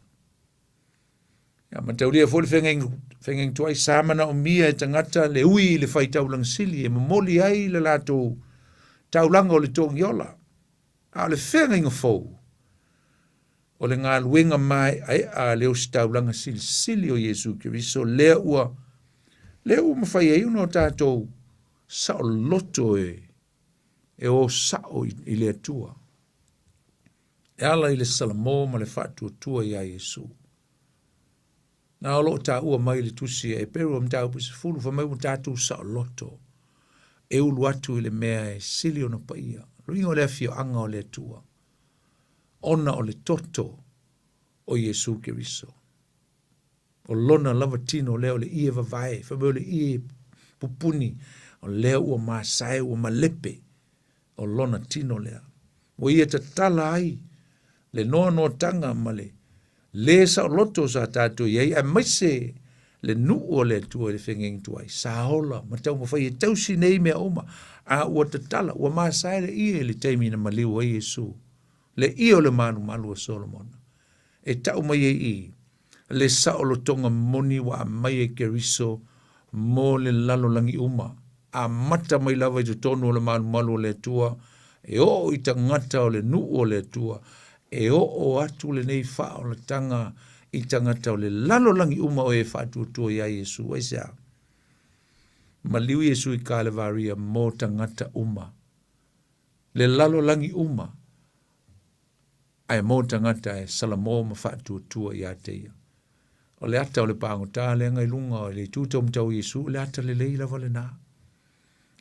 Ya mataulia fo le whengeng tuai samana o mia e tangata le ui le whai taulang sili e mamoli ai le lato taulanga o le tongi ola. A le whengeng fau. O le ngā luenga mai ai a leo si taulanga sili o Yesu Kiriso lea ua mawhai e uno tātou sao loto e o sao i le atua. E ala i le salamo ma le whaatua tua i a Yesu. Na o lo ta ua mai le tusi e peru am tau pisi fulu fa mai tātou sa o loto. E ulu atu i le mea e sili o na paia. Ruinga o le afio anga o le atua. Ona o le toto o Yesu Kiriso. O lona lava tino leo le ie vavae. Fa mai le ie pupuni. O leo ua maasae ua malepe. O lona tino lea. O ia tatala ai. Le noa tanga male. Le sa loto sa tātou iei, a maise le nuu o le tua le whengeng tuai. Sa hola, ma tau mawhai e tausi nei mea oma, a ua tatala, ua maasae le ie le teimi na maliu a Yesu. Le ie o le manu malu a Solomon. E tau mai e i, le sa o lo tonga moni wa a mai e Keriso, mo le lalo langi uma, a mata mai lava i tonu o le manu malu o le tua, e o i tangata o le nuu o le tua, e o atu le nei wha o le tanga i tangata o le lalo langi uma o e wha tua ia Yesu. Waisa, maliu Yesu i Kalevaria mo tangata uma. Le lalo langi uma. Ai mo tangata e salamo ma wha tua ia teia. O le ata o le pango tā le ngai lunga o le tūtom tau Yesu, le ata le leila wale nā.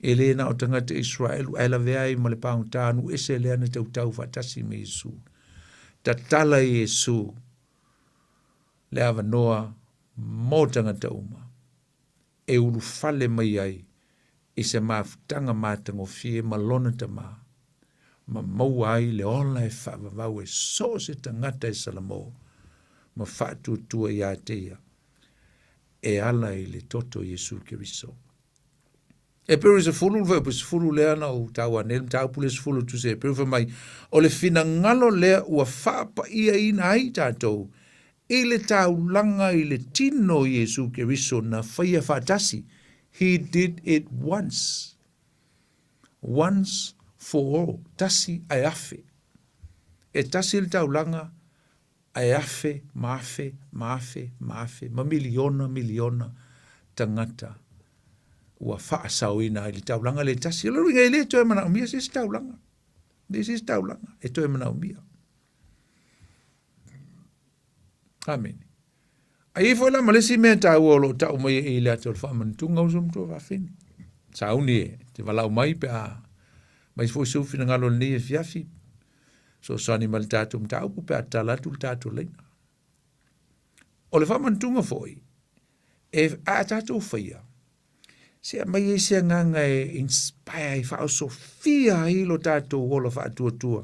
E le na o tangata Israelu, ai la vea i ma le pango tā nu ese le ana tau whatasi me Yesu. Ta tala Yesu le ava noa mo tangata uma. E ulu fale mai ai i se mafutanga mātango fie ma lona ta ma. Ma mau ai le ola e whaavavau e so se tangata e salamo. Ma whaatu tua i ateia. E ala i le toto Yesu Kiriso. E peru se fulu vai pe se fulu le ana o tau anel tau pule se fulu tu se peru mai o le fina ngalo le ua whaapa ia ina ai tātou i le tau langa i le tino Yesu Kiriso na whaia whaatasi. He did it once for all. Tasi ai afe. E tasi le tau langa ai afe, maafe, ma miliona tangata. Ua wha sauina i le taulanga le tasi. Alo ringa i le toi mana umia, se taulanga. Se taulanga, e toi mana umia. Amen. Ai foi la malesi me ta o lo ta o mai e le ato fa man tunga usum to va fin. Sa uni te vala o mai pe a. Mai foi so fina ngalo ni e fiafi. So sani mal tatu mta upu pe atala tu tatu leina. O le fa man tunga foi. E a tatu fia. Se mai e se nganga e inspire i fa so fia i lo tatu o lo fa tua.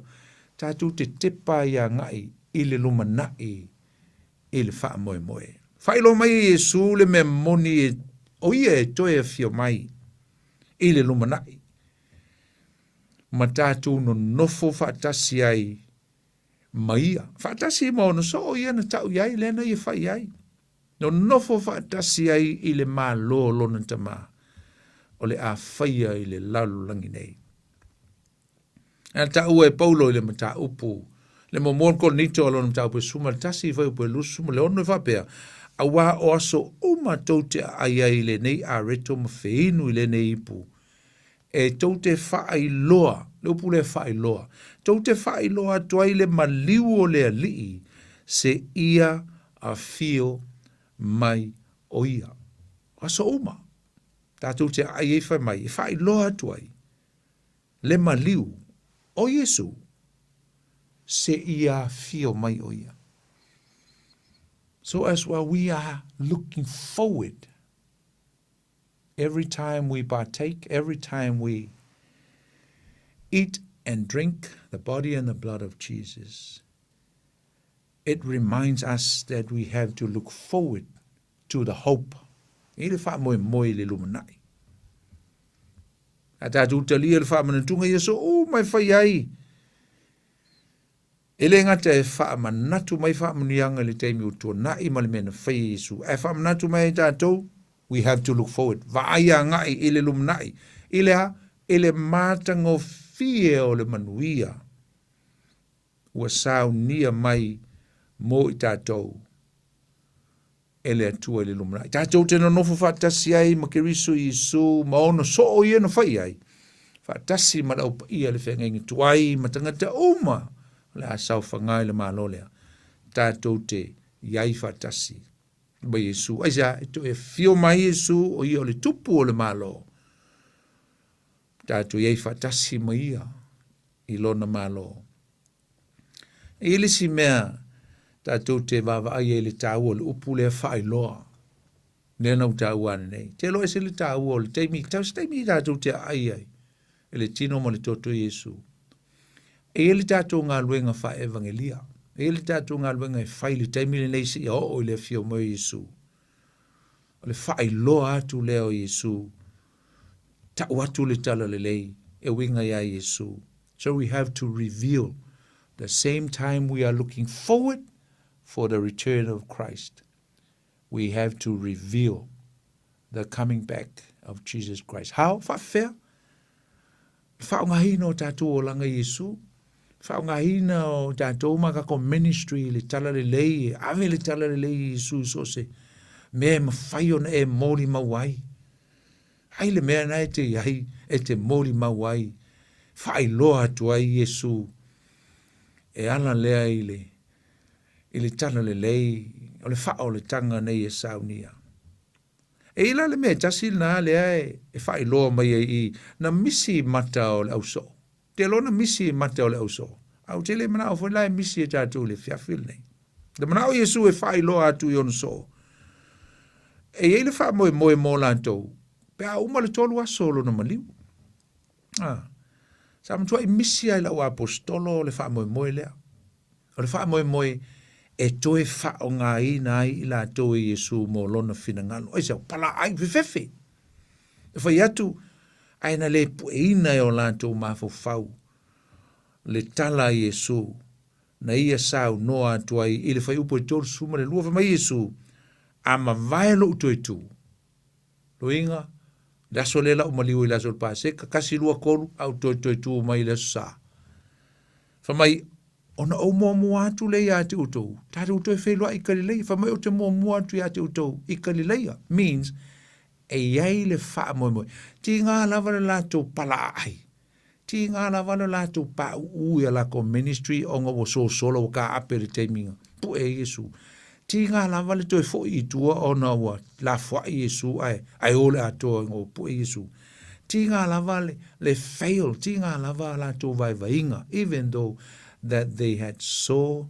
Tatu te tepa ia ngai i le lumanai i le fa moe moe. Failo mai Yesu le me moni o ia e toe fio mai i le lumanai. Matatu no nofo fatasi ai maia. Fatasi mo no so ia na tau iai le na ia fai ai. No nofo fatasi ai i le malo lona tama. O le a faia i le lalu langi nei. Ana tau e Paulo i le mata upu. Le mo mon ko nito alona mata upu suma tasi fai upu e lusu mo le ono i fapea. A wā o aso uma taute ai ai le nei a reto ma feinu i le nei ipu. E taute whaai loa, le upu le whaai loa. Taute whaai loa tuai le maliu o le alii se ia a fio mai o ia. Aso uma. Ta taute ai e whai mai, e whaai loa tuai. Le maliu o Yesu se ia a fio mai o ia. So as well, we are looking forward every time we partake, every time we eat and drink the body and the blood of Jesus. It reminds us that we have to look forward to the hope. Ele fa moi moi le lumanai. Ata tu tali ele fa mantunga Yesu o mai fai ai. Ele ngata e wha manatu mai wha manianga le teimi o tō na i mali mena whai Yesu. E wha manatu mai tātou, we have to look forward. Vaia ngai ele lumnai. Ele ha, ele mātango fie o le manuia. Ua sao nia mai mo i tātou. Ele atua ele lumnai. Tātou tēnā nofo whatasi ai, makeriso Yesu, maono so o ia na whai ai. Whatasi marau pa ia le whengengi tuai, matangata uma. Le asau whangai le malolea. Tātou te iai whatasi. Ba Yesu. Aisa, ito e fio mai Yesu o ia o le tupu o le malo. Tātou iai whatasi mai ia. I lona malo. E ili si mea tātou te wawa ai e le tāu o le upu le whai loa. Nena u tāu ane nei. Te loa se le tāu o le teimi. Tau se teimi tātou te ai ai. E le tino mo le toto Yesu. E ele tātou ngā luenga wha evangelia. E ele tātou ngā luenga e whai le taimile nei si o le fio mo Yesu. O le whai loa atu leo Yesu. Tau atu le tala le lei. E winga ia Yesu. So we have to reveal the same time we are looking forward for the return of Christ. We have to reveal the coming back of Jesus Christ. How? Wha whea? Whaongahina o tātou o langa Yesu. Whaongahina o tātou makako ministry le tala le lei, ave le tala le lei Yesu so se, mea mawhai ona e mōri mawai. Hai le mea na e te iai, e te mōri mawai. Whai loa atu ai Yesu, e ala lea i le tala le lei, o le whao le tanga nei e saunia. E ila le mea tasi na lea e whai loa mai i na misi mata o le auso. Te lona misi mate o le auso. Au te le mana o foi lai misi e tātou le fiafil nei. Le mana o Yesu e whai loa atu i ono so. E le wha moe moe mo lantou. Pe a uma le tolu aso lo na maliu. Sa mtua i misi ai lau apostolo le wha moe moe lea. O le wha moe moe e toe wha o ngā ina ai i la tau e Yesu mo lona fina ngalo. Ai sa pala ai fefefe. E whai atu aina le pueina e o lantou mafofau. Le tala Yesu. Na ia sau noa atuai i le whai upo e tōru suma le lua whamai Yesu. Ama vai lo uto e tu. Lo inga. Laso le lau maliu i laso le pase. Kakasi lua koru au to e tu mai le sa. Whamai ona o mua mua atu le ia te utou. Tare uto e whelua i Galilei. Whamai o te mua mua atu ia te utou i Galilei. Means e iai le wha moe moe. Ti ngā lava le lātou pala ai. Ti ngā lava le lātou pa ui a lako ministry o ngā so solo o ka ape le teiminga. Pu e Yesu. tinga lava le toi fo I tua ona wa la fo Yesu ai ole ato ngo po Yesu tinga lava le fail tinga lava la to vai vainga even though that they had so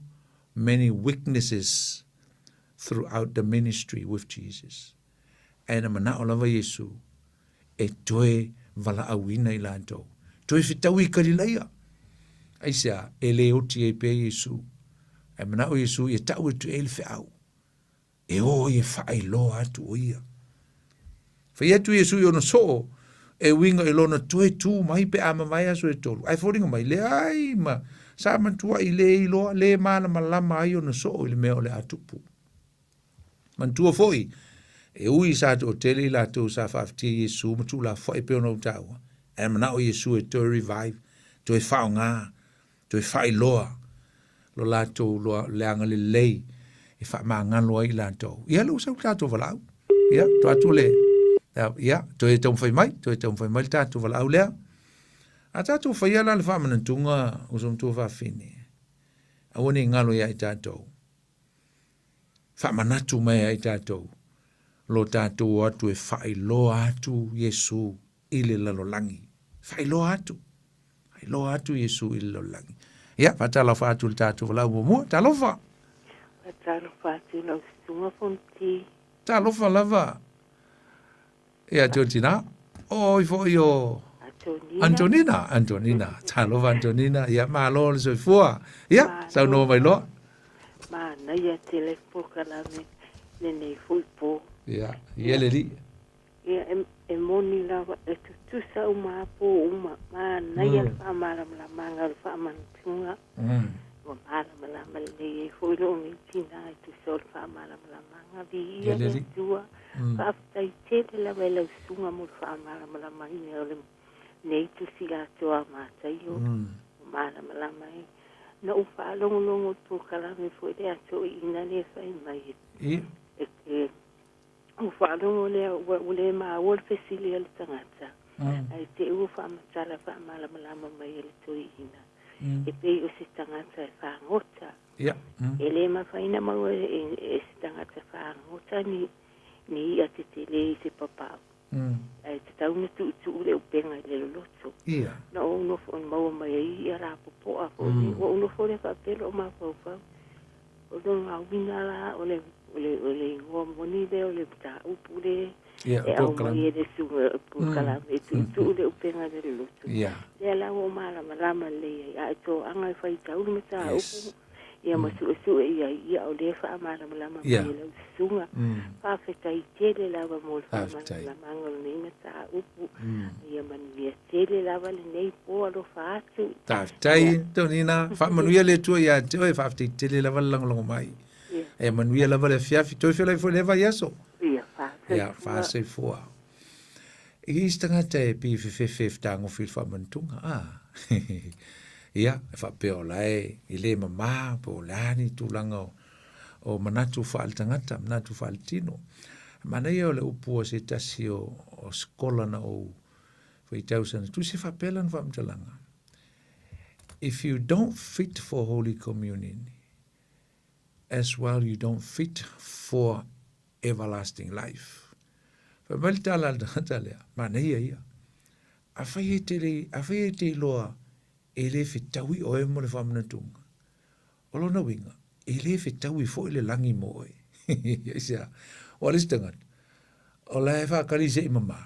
many weaknesses throughout the ministry with Jesus and mana lava Yesu e toi vala awina I lanto toi fitawi kalilaya aisa ele oti e pe Yesu e mana o Yesu e tau tu el fe au e o e fai lo atu o ia fa yetu Yesu yo no so e winga e lona toi tu mai pe ama vai aso e tolu ai foringa mai le ai ma sa man tua I le ilo le mana malama ai no so le me o le atupu man tua foi e ui sa to tele la to sa fafti Yesu ma tu la foi pe no tawa e mana o Yesu e to revive to e faunga to e fai loa lo la to lo leanga le lei e fa mangalo ai la to ia lo sa to valau ia to atu le ia to e tom fai mai ta to valau le a ta to fai ala le fa mantunga usum to fa fini a woni ngalo ia ta to fa manatu mai ai ta to lo ta to atu e fai lo atu Yesu ile la lo langi fai lo atu Yesu ile lo langi ia fatala fa atu ta to valau mo ta lo fa
Talo fatu la sunga fonti.
Talo fa lava. Ia Georgina. Oh, ifo io. Antonina. Talo fa Antonina. Ia malo le soifua. Ia, sa no mai lo.
Ma na ia telefo kala me nei fulpo.
Ia, ia le li.
Ia e moni lava e tu sa uma po uma. Ma na ia fa mala la manga fa mantunga. Mala le fuilo mi tina tu sol fa mala manga vi ia le tua fa tai tele la vela sunga mo fa mala manga nei tu siga to ma tai yo mala mai no fa longo tu kala me foi de ato ina le fa mai e o fa longo le ma wol fesili al tangata ai te u fa mala mai le to ina e pe o se tangata e whaangota.
Ia.
E le mawhaina mau e se tangata whaangota ni ia te le I se papau. E te tauna tu le upenga I le loloto.
Ia.
Na o uno fo mau mai I a rapo poa fo ni. O uno fo le whapelo o mawhau whau. O dono ngā wina la o le ngō moni le o le pita upu le.
Ia,
e au mai e le sunga pukala e tu le upenga le lotu.
Ia.
Le la o malama le a to anga fai tau me ta upu. Ia masu ia o le fa malama le sunga. Fa feta I tele lava mo fa malama le me ta upu. Ia man ia tele lava le nei po lo fa atu.
Ta tai tonina fa manuia le tu ia te o fa tele lava long mai. E manuia lava le fiafi to fela fo leva yeso. Ia, fa se fua. I stanga te pi fe tango fil fa mantunga. Ia, fa peo lai, I le mama, po lani tu langa o manatu fa altangata, manatu fa altino. Mana ia o le upu o se tasi o skola na o fai tausana. Tu se fa pelan fa mtalanga. If you don't fit for Holy Communion, as well you don't fit for everlasting life. Fabel tala talea, mana ia. A fai te loa e le fitawi o e mo le whamanatunga. O lona winga, e le fitawi fo le langi mo e. Ia, o le stangat. O la e whakari se I mama.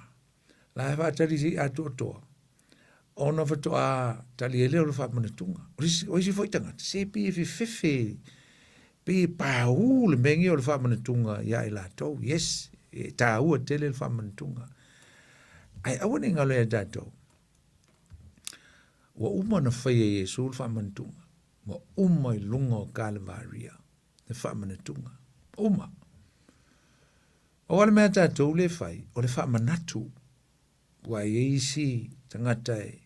La e whakari se I ato toa. O na whatoa tali e leo le whamanatunga. O isi fo I tangat. Se pi e fefe. Pe pau le mengi o le whamanatunga ia I la tau. Yes, e tā ua tele le whamanatunga. Ai awane ngalo e tātou. Wa uma na whaia Yesu le whamanatunga. Wa uma I lunga o Kalvaria. Le whamanatunga. Uma. O wale mea tātou le whai. O le whamanatu. Wa eisi tangata e.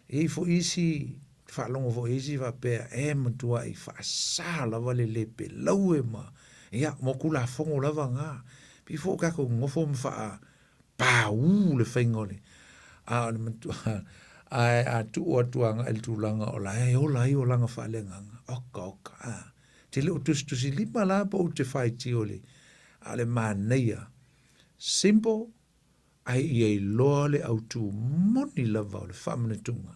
E fo isi whalongo fo isi whapea. E matua I whaasa lava le lepe. Lau e ma. Ia, mo kula fongo lava ngā. Before kako ngofo mfa pa le fengole a tu o tuanga el tulanga o la o langa fa lenga oka te le o tusi lima la po te whai ti o le, a le māneia, simple, ai i loa le au tu moni lava o le whamanatunga.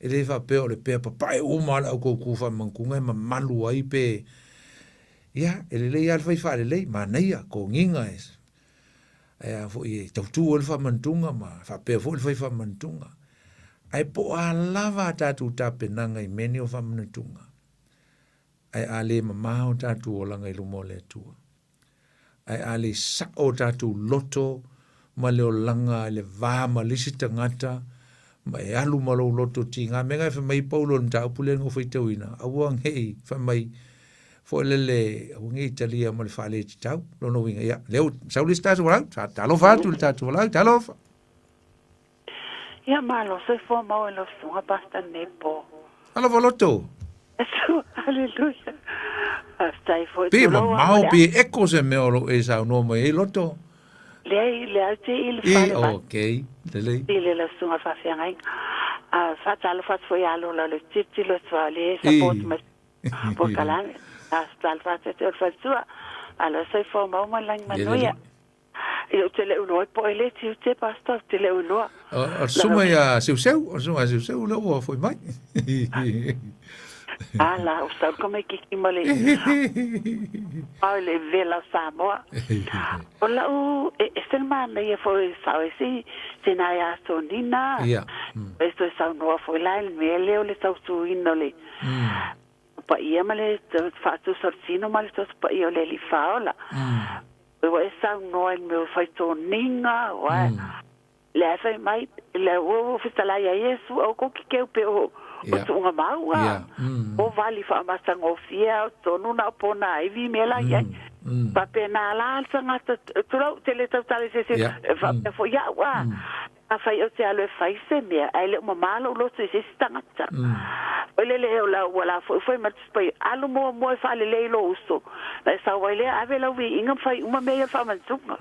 E le whapea o le pea papai umala au kou whamankunga ma malu ai pe. Ia, e le lei alwhai whare lei, māneia, ko nginga es. E a fo i tautu o le whamantunga ma, whapea fo le whai whamantunga. Ai po a lava tātou tāpenanga i meni o whamanatunga. Ai a le mamao tātou o langa i lumo le atua. Ai a le sa o tātou loto, ma leo langa le vā ma lisi tangata, ma e alu ma lo loto ti ngā menga e whamai paulo ni tāu pule ngō whaitau ina. Awa ngei whamai fo lele awa ngei talia ma le whale ti tau. Lono winga ia. Leo, sauli tātou walau, talo whātu le tātou walau, talo wha.
Ia malo, se fo mau e lo sunga basta nepo.
Alo loto.
Esu, hallelujah. Stai foi.
Pe ma mau pe eko se meolo e sa no mo e loto.
Le alte il fale.
Okay, lele.
Le la sunga fa fiangai. Fa talo fa foi alo la le titi lo svale sa pot ma por calame. Tal fa te fa sua. Alo se fo mau ma lang manoia. Eu te leu no po ele ti te pastor te leu no.
Suma ya seu, lo foi mai.
Ala, o sa como que mole. Ole vela Samoa. Ola o este man ia foi sabe si tinha sonina.
Ja.
Esto es no foi lá el mele ole sa suinole. Pa ia male fa tu sortino male sto pa ia le li faola. O esa no el meu foi toninga, wa. Le fa mai le o fitala ia Yesu o ko que eu peo. O tunga maua. O vali fa masang ofia, tonu na pona ivi mela ia. Pa pena la sanga tro tele tale se fa fo ya wa. A fa yo te alo fa se me ai le mamalo lo se stanga. O le la wala foi mat spai alo mo fa le lo uso. La sa wale ave la wi inga fa uma me fa man tunga.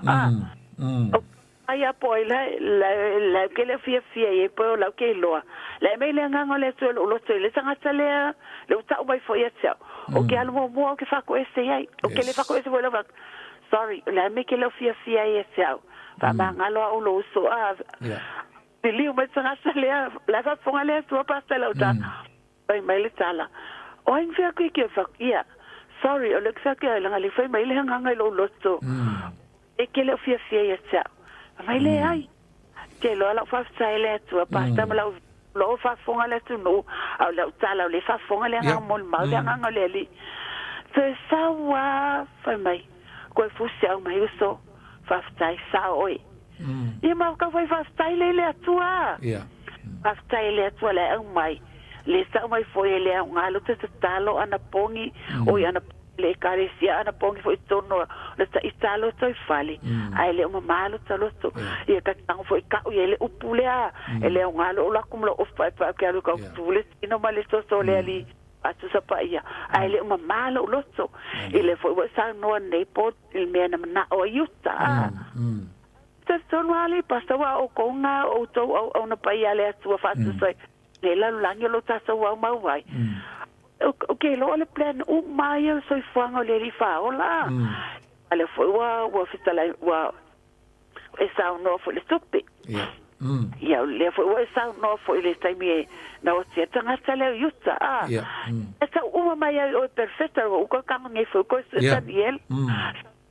Ai apoi la que le fia e poi la que loa la me le nganga le tolo lo tele sanga tele le uta vai foi etsel o que almo mo que fa co esse ai o que le fa co esse vola sorry la me que le fia e etsel va mangalo o lo so a Billy me sanga tele la fa fonga le so pasta la uta vai mai le tala o en fia que fa ia sorry o le que fa que la le foi mai le nganga lo so e que le fia e etsel Vai le ai. Te lo la fa sai le tu pasta me lo fa fonga le tu no. Au le tala le fa fonga le ngol ma le ngol le li. Se sa wa fa mai. Ko fu sia mai so fa sai sa oi. E ma ka fa sai le tu a. Ja. Fa sai le tu le mai. Le sa mai foi le ngalo te talo ana pongi o ana le carecia ana pongi foi tono le italo toi fali ai le mamalo talo to e ka tang foi ka o ele upulea ele ngalo la kumlo of pa ke alu ka pule ino male to le ali atu sa pa ia ai le mamalo loto ele foi sa no nei pot il me na o yuta te tono ali pasta wa o konga o to o na pa ia le atu fa tu sai le la lanyo lo ta sa wa mau vai Okay, lo le plan mai so fuanga le rifa ola. Ale foi wa fitala wa esa no foi le stupi.
Ja.
Ja, le foi wa esa no foi le time na o tia tanga tale yuta.
Ja.
Esa mai o perfecta o ko kama ngai foi ko esa diel.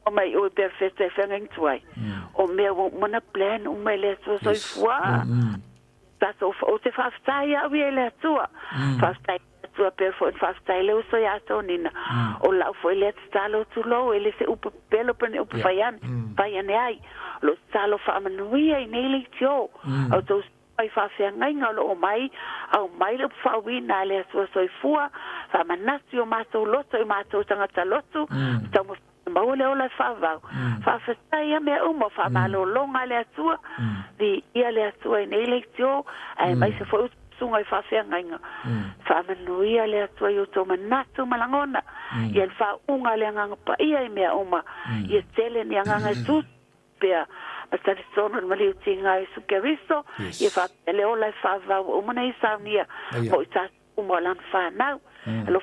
O mai o perfecta fengen tuai. O me mona plan o mai le so fua. Tas o te faftaia wi le tua. Faftaia tua per foi faftaia le so ya tonina. O la foi le stalo tu lo ele se up pelo pen up fayan. Fayan ai. Lo stalo fa manui ai nele tio. O to ai fa ngai ngalo o mai au mai le fa wi na le so fua. Fa manasio mato loto mato tanga taloto. Tamo Maule ola fava. Fa festaia me uma fa malo longa le atua. Di ia le atua in elektio. Ai mai se foi sunga fa fenga. Fa manuia le atua yo to manatu malangona. Ia fa unga le nganga pa ia me uma. Ia tele ni nganga tu pea. Sta sono mali utinga su keviso. Ia fa le ola fava uma nei saunia. Mo sta uma lan fa now. Lo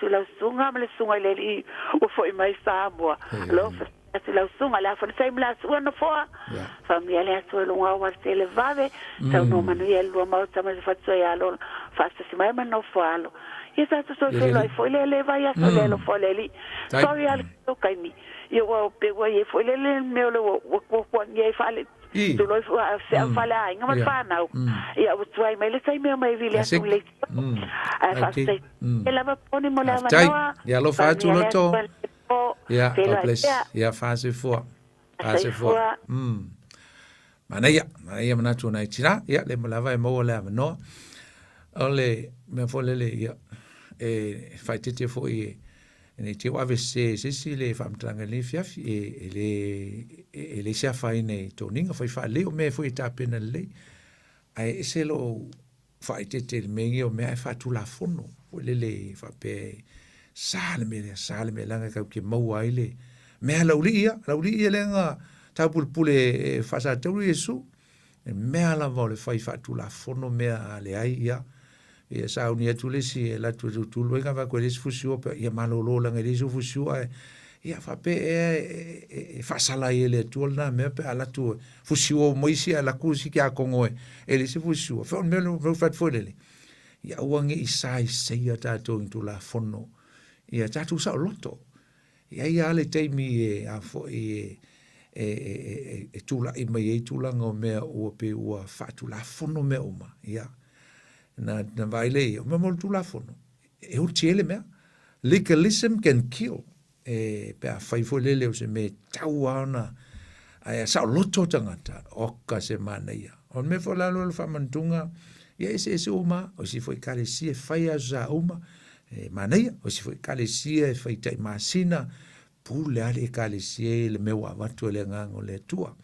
tu lau sunga ma le sunga le li o foi mai Samoa lo fa tu lau sunga la fa sai mla su no fo fa mi ale tu lo wa te le vave sa no manu ye lo ma ta ma fa tu ya lo fa si mai ma no fo alo e sa tu so le foi le vai a so le lo fo le li sorry al to kai mi io o pe wo ye foi le me lo wo ye fa le tu lo se fala nga ma fa na ia o tuai mai le sai me mai vile tu le ai fa sai ela va pone mo la va
ya lo fa tu lo to ya bless ya fa se fo mana ya mana tu nai tira ya le mo la va mo la no ole me fo le ya fa te fo ye ne te wa se le fam tranga le fiaf le sia fa nei to ninga fa le o me fo ta pena le ai se lo fa te me o me fa tu la fono o le fa pe salme langa ka ke mau ai le me la ulia le nga ta pule fa sa te Yesu me la vole fa tu la fono me le ai ya e sa unia tu le si la tu lo nga va quelle sfusio per ia malolo la ngi su fusio ia fa pe fa sala ile tu na me pe ala tu fusio moisi ala kusi ki a kongo e le si fusio fa me lo fa fodele ia wangi isai se ia ta to tu la fono ia ta tu sa loto ia le te mi a fo tu la i mai tu la ngo me o pe o fa tu la fono me uma ia na vai le o me tu la fono e o tiele me legalism can kill pe a fai fo le o se me tauana ai sa loto tangata o ka se mana ia on me fo la lo fa mantunga ia ese uma o si foi kale si fai a za uma mana ia o si foi kale si fai tai masina pule ale kale si le me wa watu le ngango le tua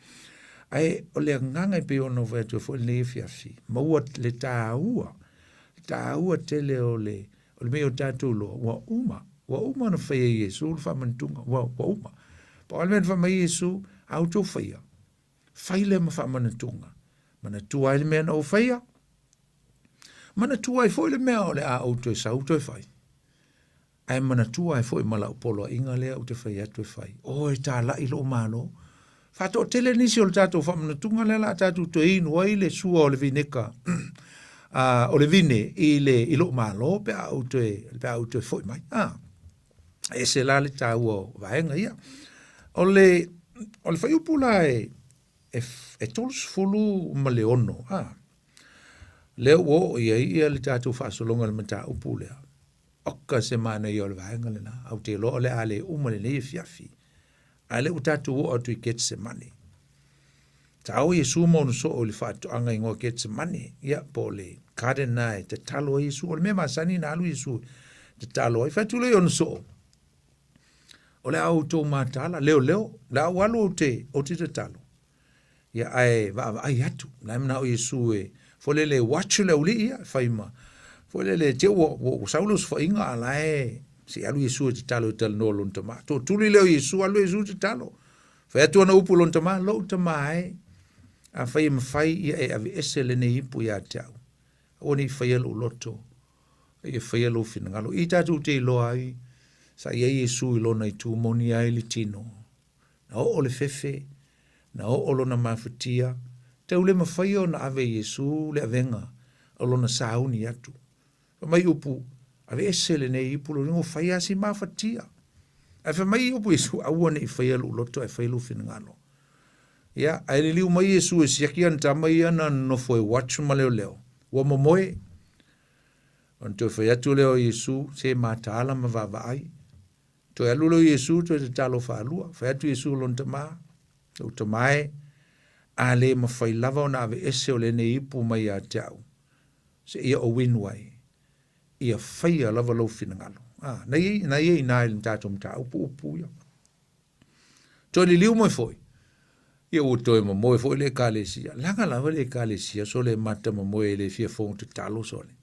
ai o le nganga pe ono va tu fo le fiafi mo le taua tele o le me o tatu lo wa uma no fa Yesu fa mantunga wa uma pa al men fa mai Yesu auto fa le ma fa mantunga mana tua le men o fa mana tua fo le me o le auto fa ai mana tua fo mala polo inga le auto fa tu fa o ta la ilo malo fa to tele ni si o tatu fa mantunga le la tatu to in wa ile su o le vineka o le vine ilo malo pe auto foi mai e se la le tau vaenga ia o le fai upula e tols fulu ma le ono le o ia le tatu fasolonga le mata upula oka semana ia o le vaenga le na au te lo le ale uma le fiafi ale o tatu o atu i Getsemani tau Yesu mo no so o le fatu anga ingo Getsemani ia po le karenai te talo Yesu o le mema sani na alu Yesu te talo i fatu le ono so o le auto matala leo la walu o te talo ia ai va ai atu na mna o Yesu fo le watch le uli ia faima fo le te o Saulus fo inga ala si alu Yesu te talo no lon tama to tuli le Yesu alu Yesu te talo fa tu na upu lon tama lo tama a fai mfai ia ave esele ne ipu ya tau oni fai lo loto e fai lo finangalo i tatu te lo ai sa ia Yesu i lona i tu moni ai le tino na o le fefe na o lona mafatia te ule mawhai o na ave Yesu le avenga o lona sauni atu mai upu ave esele ne ipu lo ringo whai asi mafatia ave mai upu Yesu awane i whai alu loto e whai lu finangalo ia ai le liu mai Yesu e siaki an tamai ana no foi watch ma leo wa momoe onto foi atu leo Yesu se matala ma vavai to e lulo Yesu to te talo fa lua fa atu Yesu lon tama o tamae ale ma fai lava ona ave ese o le ne ipu mai a tau se ia o winway ia fai a lava lo finangalo na ia ina il tato mta upu ia to li liu mo foi ia o to mo foi le kalesia langa lava le kalesia so le mata mo le fia fo te talo so le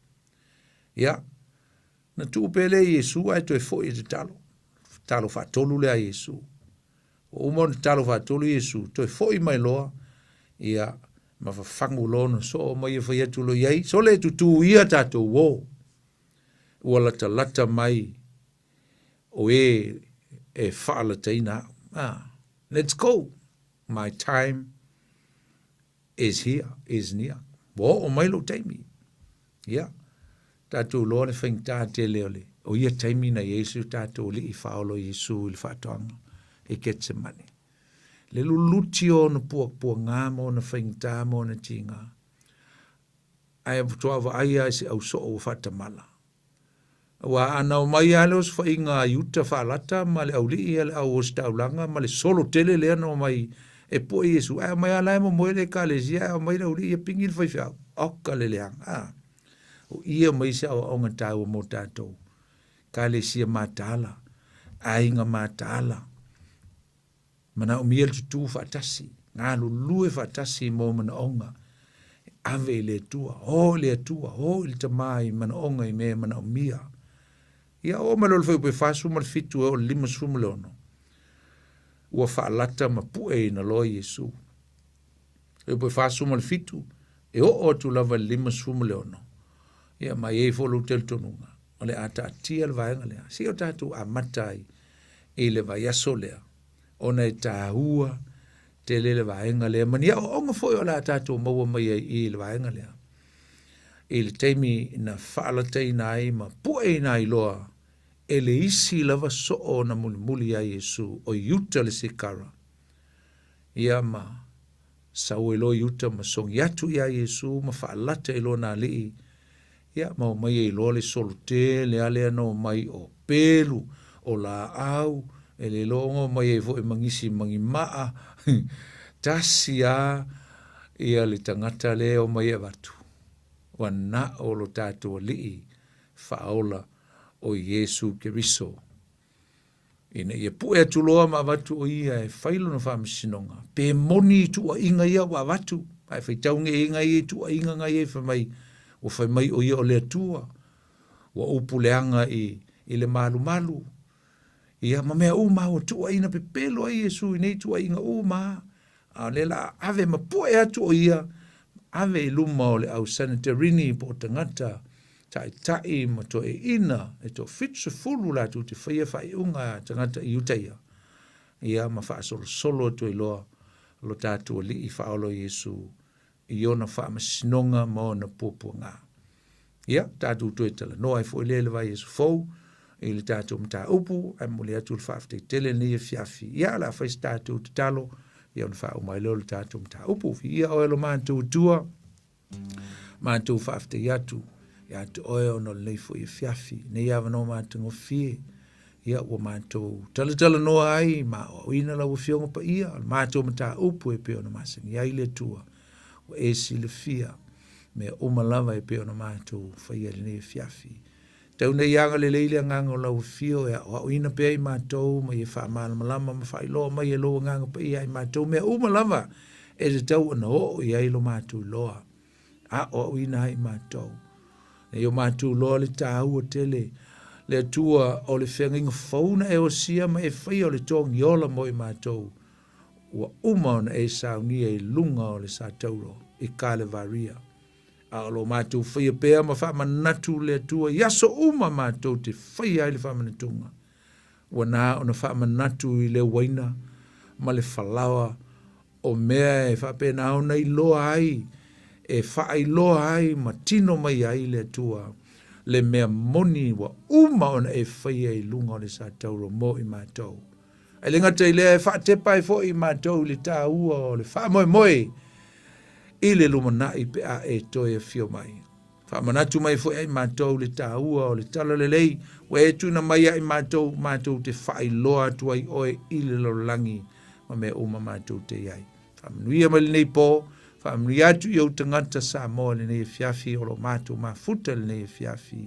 ia na tu pele Yesu ai to foi te talo fa tolu le a Yesu o mo talo fa tolu Yesu to foi mai loa ia ma fa fangu lono so mai fa tu lo yai so le tu ia tato wo wala ta lata mai o e whaala teina. Let's go. My time is here, is near. Wo o mailo taimi. Yeah. Tātou loa le whaingtā te leole. O ia taimi na Yesu tātou li I whaolo Yesu ili whātoanga. E Getsemane. Le luluti o na pua ngā mo na whaingtā mo na tinga. Ai toa aia se au so o whatamala. Wa ana o mai ale os whainga yuta whalata ma le au li ale au os taulanga ma le solo tele lea no mai e po Yesu. Ai mai ala mo moele ka le zia o mai au li e pingil whaiwhau. Oka le leang. O ia mai se au onga tau mo tātou. Ka le sia mātala. Ainga mātala. Mana o miel tutu whatasi. Ngā lulue whatasi mo mana onga. Ave le tua. Ho le tua. Ho il tamai mana onga I me mana o mia. Ia o malol fai upe whasu mal fitu o lima sumulono. Ua whaalata ma pue na loa Yesu. Upe whasu mal fitu. E o tu lava lima sumulono. Ia mai e folo tel tonunga. O le ata atia le vaenga lea. Si o tatu a matai. E le vaiaso lea. Ona e tāhua. Te le vaenga lea. Mania o onga foi o la tatu maua mai e le vaenga lea. E le teimi na whaalata nai ma pue nai loa. E le isi lava so na muli a Yesu o yuta le sikara. Ia ma sau e lo yuta ma songi atu ia Yesu ma whaalata e lo na lii. Ia ma o mai e lo le solote le alea no mai o pelu o la au e le longo mai e vo e mangisi mangi maa tasi a ia le tangata le o mai e watu. Wana o lo tatu o lii whaola o Yesu Keriso. Ina ia pue atu loa ma watu o ia e whailo na whamisinonga. Pe moni tu a inga ia wa watu. Ai whaitaunge inga ia tu a inga ngai e whamai. O whamai o ia o lea tua. Wa upuleanga I le malu malu. Ia ma mea uma o tu a ina pe pelo a Yesu. Inei tu a inga uma. A lela ave ma pue atu o ia. Ave luma o le au sanitarini po tangata. Tai ma to e ina e to fitsu fulu la tu te whaia whai unga tangata I utaia. Ia ma wha solo to I loa lo tātua li I whaolo Yesu I ona wha masinonga mo na pōpua ngā. Ia, tātua to e tala noa e fo I lele vai Yesu fau I le tātua mta upu ai mo le atu le whaafte tele ni e fiafi. Ia la whais tātua te talo ia ona wha umai leo le tātua mta upu. Ia oelo mātou tua mātou whaafte iatu. Ia te oe ono leifo I fiafi. Ne ia wano mātungo fie. Ia ua mātou tala noa ai. Ma o ina la ua fionga pa ia. Mātou mata upu e peo na masang. Ia ile tua. Ua esi le fia. Mea umalava e peo na mātou. Whaia le ne fiafi. Tau ne ianga le leile nganga o la ua fio. Ia o ina pea I mātou. Ma ia wha malama ma whai loa. Ma ia loa nganga pa ia I mātou. Mea umalava. E te tau ana o ia ilo mātou loa. A o ina I mātou. E o mātou loa le tāua tele, le tua o le whenginga whauna e o sia ma e whai o le tongi ola mo I mātou. Ua umauna e saunia e lunga o le sātauro, I kāle varia. A o lo mātou whai a pēa ma wha manatu le tua, yaso uma mātou te whai ai le wha manatunga. Ua nā o na wha manatu I le waina, ma le whalawa o mea e wha pēna au nei loa ai, e whaai loa ai ma tino mai ai le tua le mea moni wa uma ona e whaia I lunga o le sa tauro mo I mātou. E le ngata I le e whaatepa e fo I mātou le tā ua o le wha moe moe I le lumana I pe a e toi e fio mai. Wha manatu mai fo I mātou le tā ua o le tala le lei wa e tuna mai I mātou te whaai loa tua I oe I le lorangi ma mea uma mātou te iai. Wha manuia mai le nei po Whaamri atu I au tangata sa moa le nei fiafi o lo mātou ma futa le nei fiafi.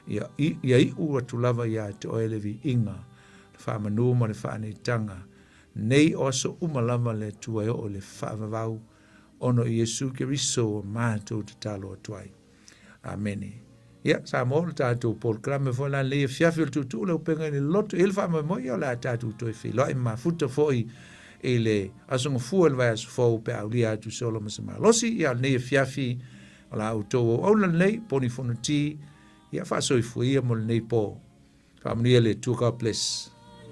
Ia I ua tu lava ia te oele vi inga. Whaamanu ma le whaanei tanga. Nei oso umalama le tua o le whaavavau. Ono I Yesu Keriso o mātou te talo atuai. Amene. Ia, sa moa le tātou Paul Krame fo la le fiafi o tutu le upenga ni loto. Ele whaamai o la tātou toi whi. Loi ma futa foi ele asonga fuel vai as fo pe aulia tu solo masama losi ia nei fiafi ala auto o la nei poni fonti ia fa so fu ia mo nei po Whaamanuia le tuka ples.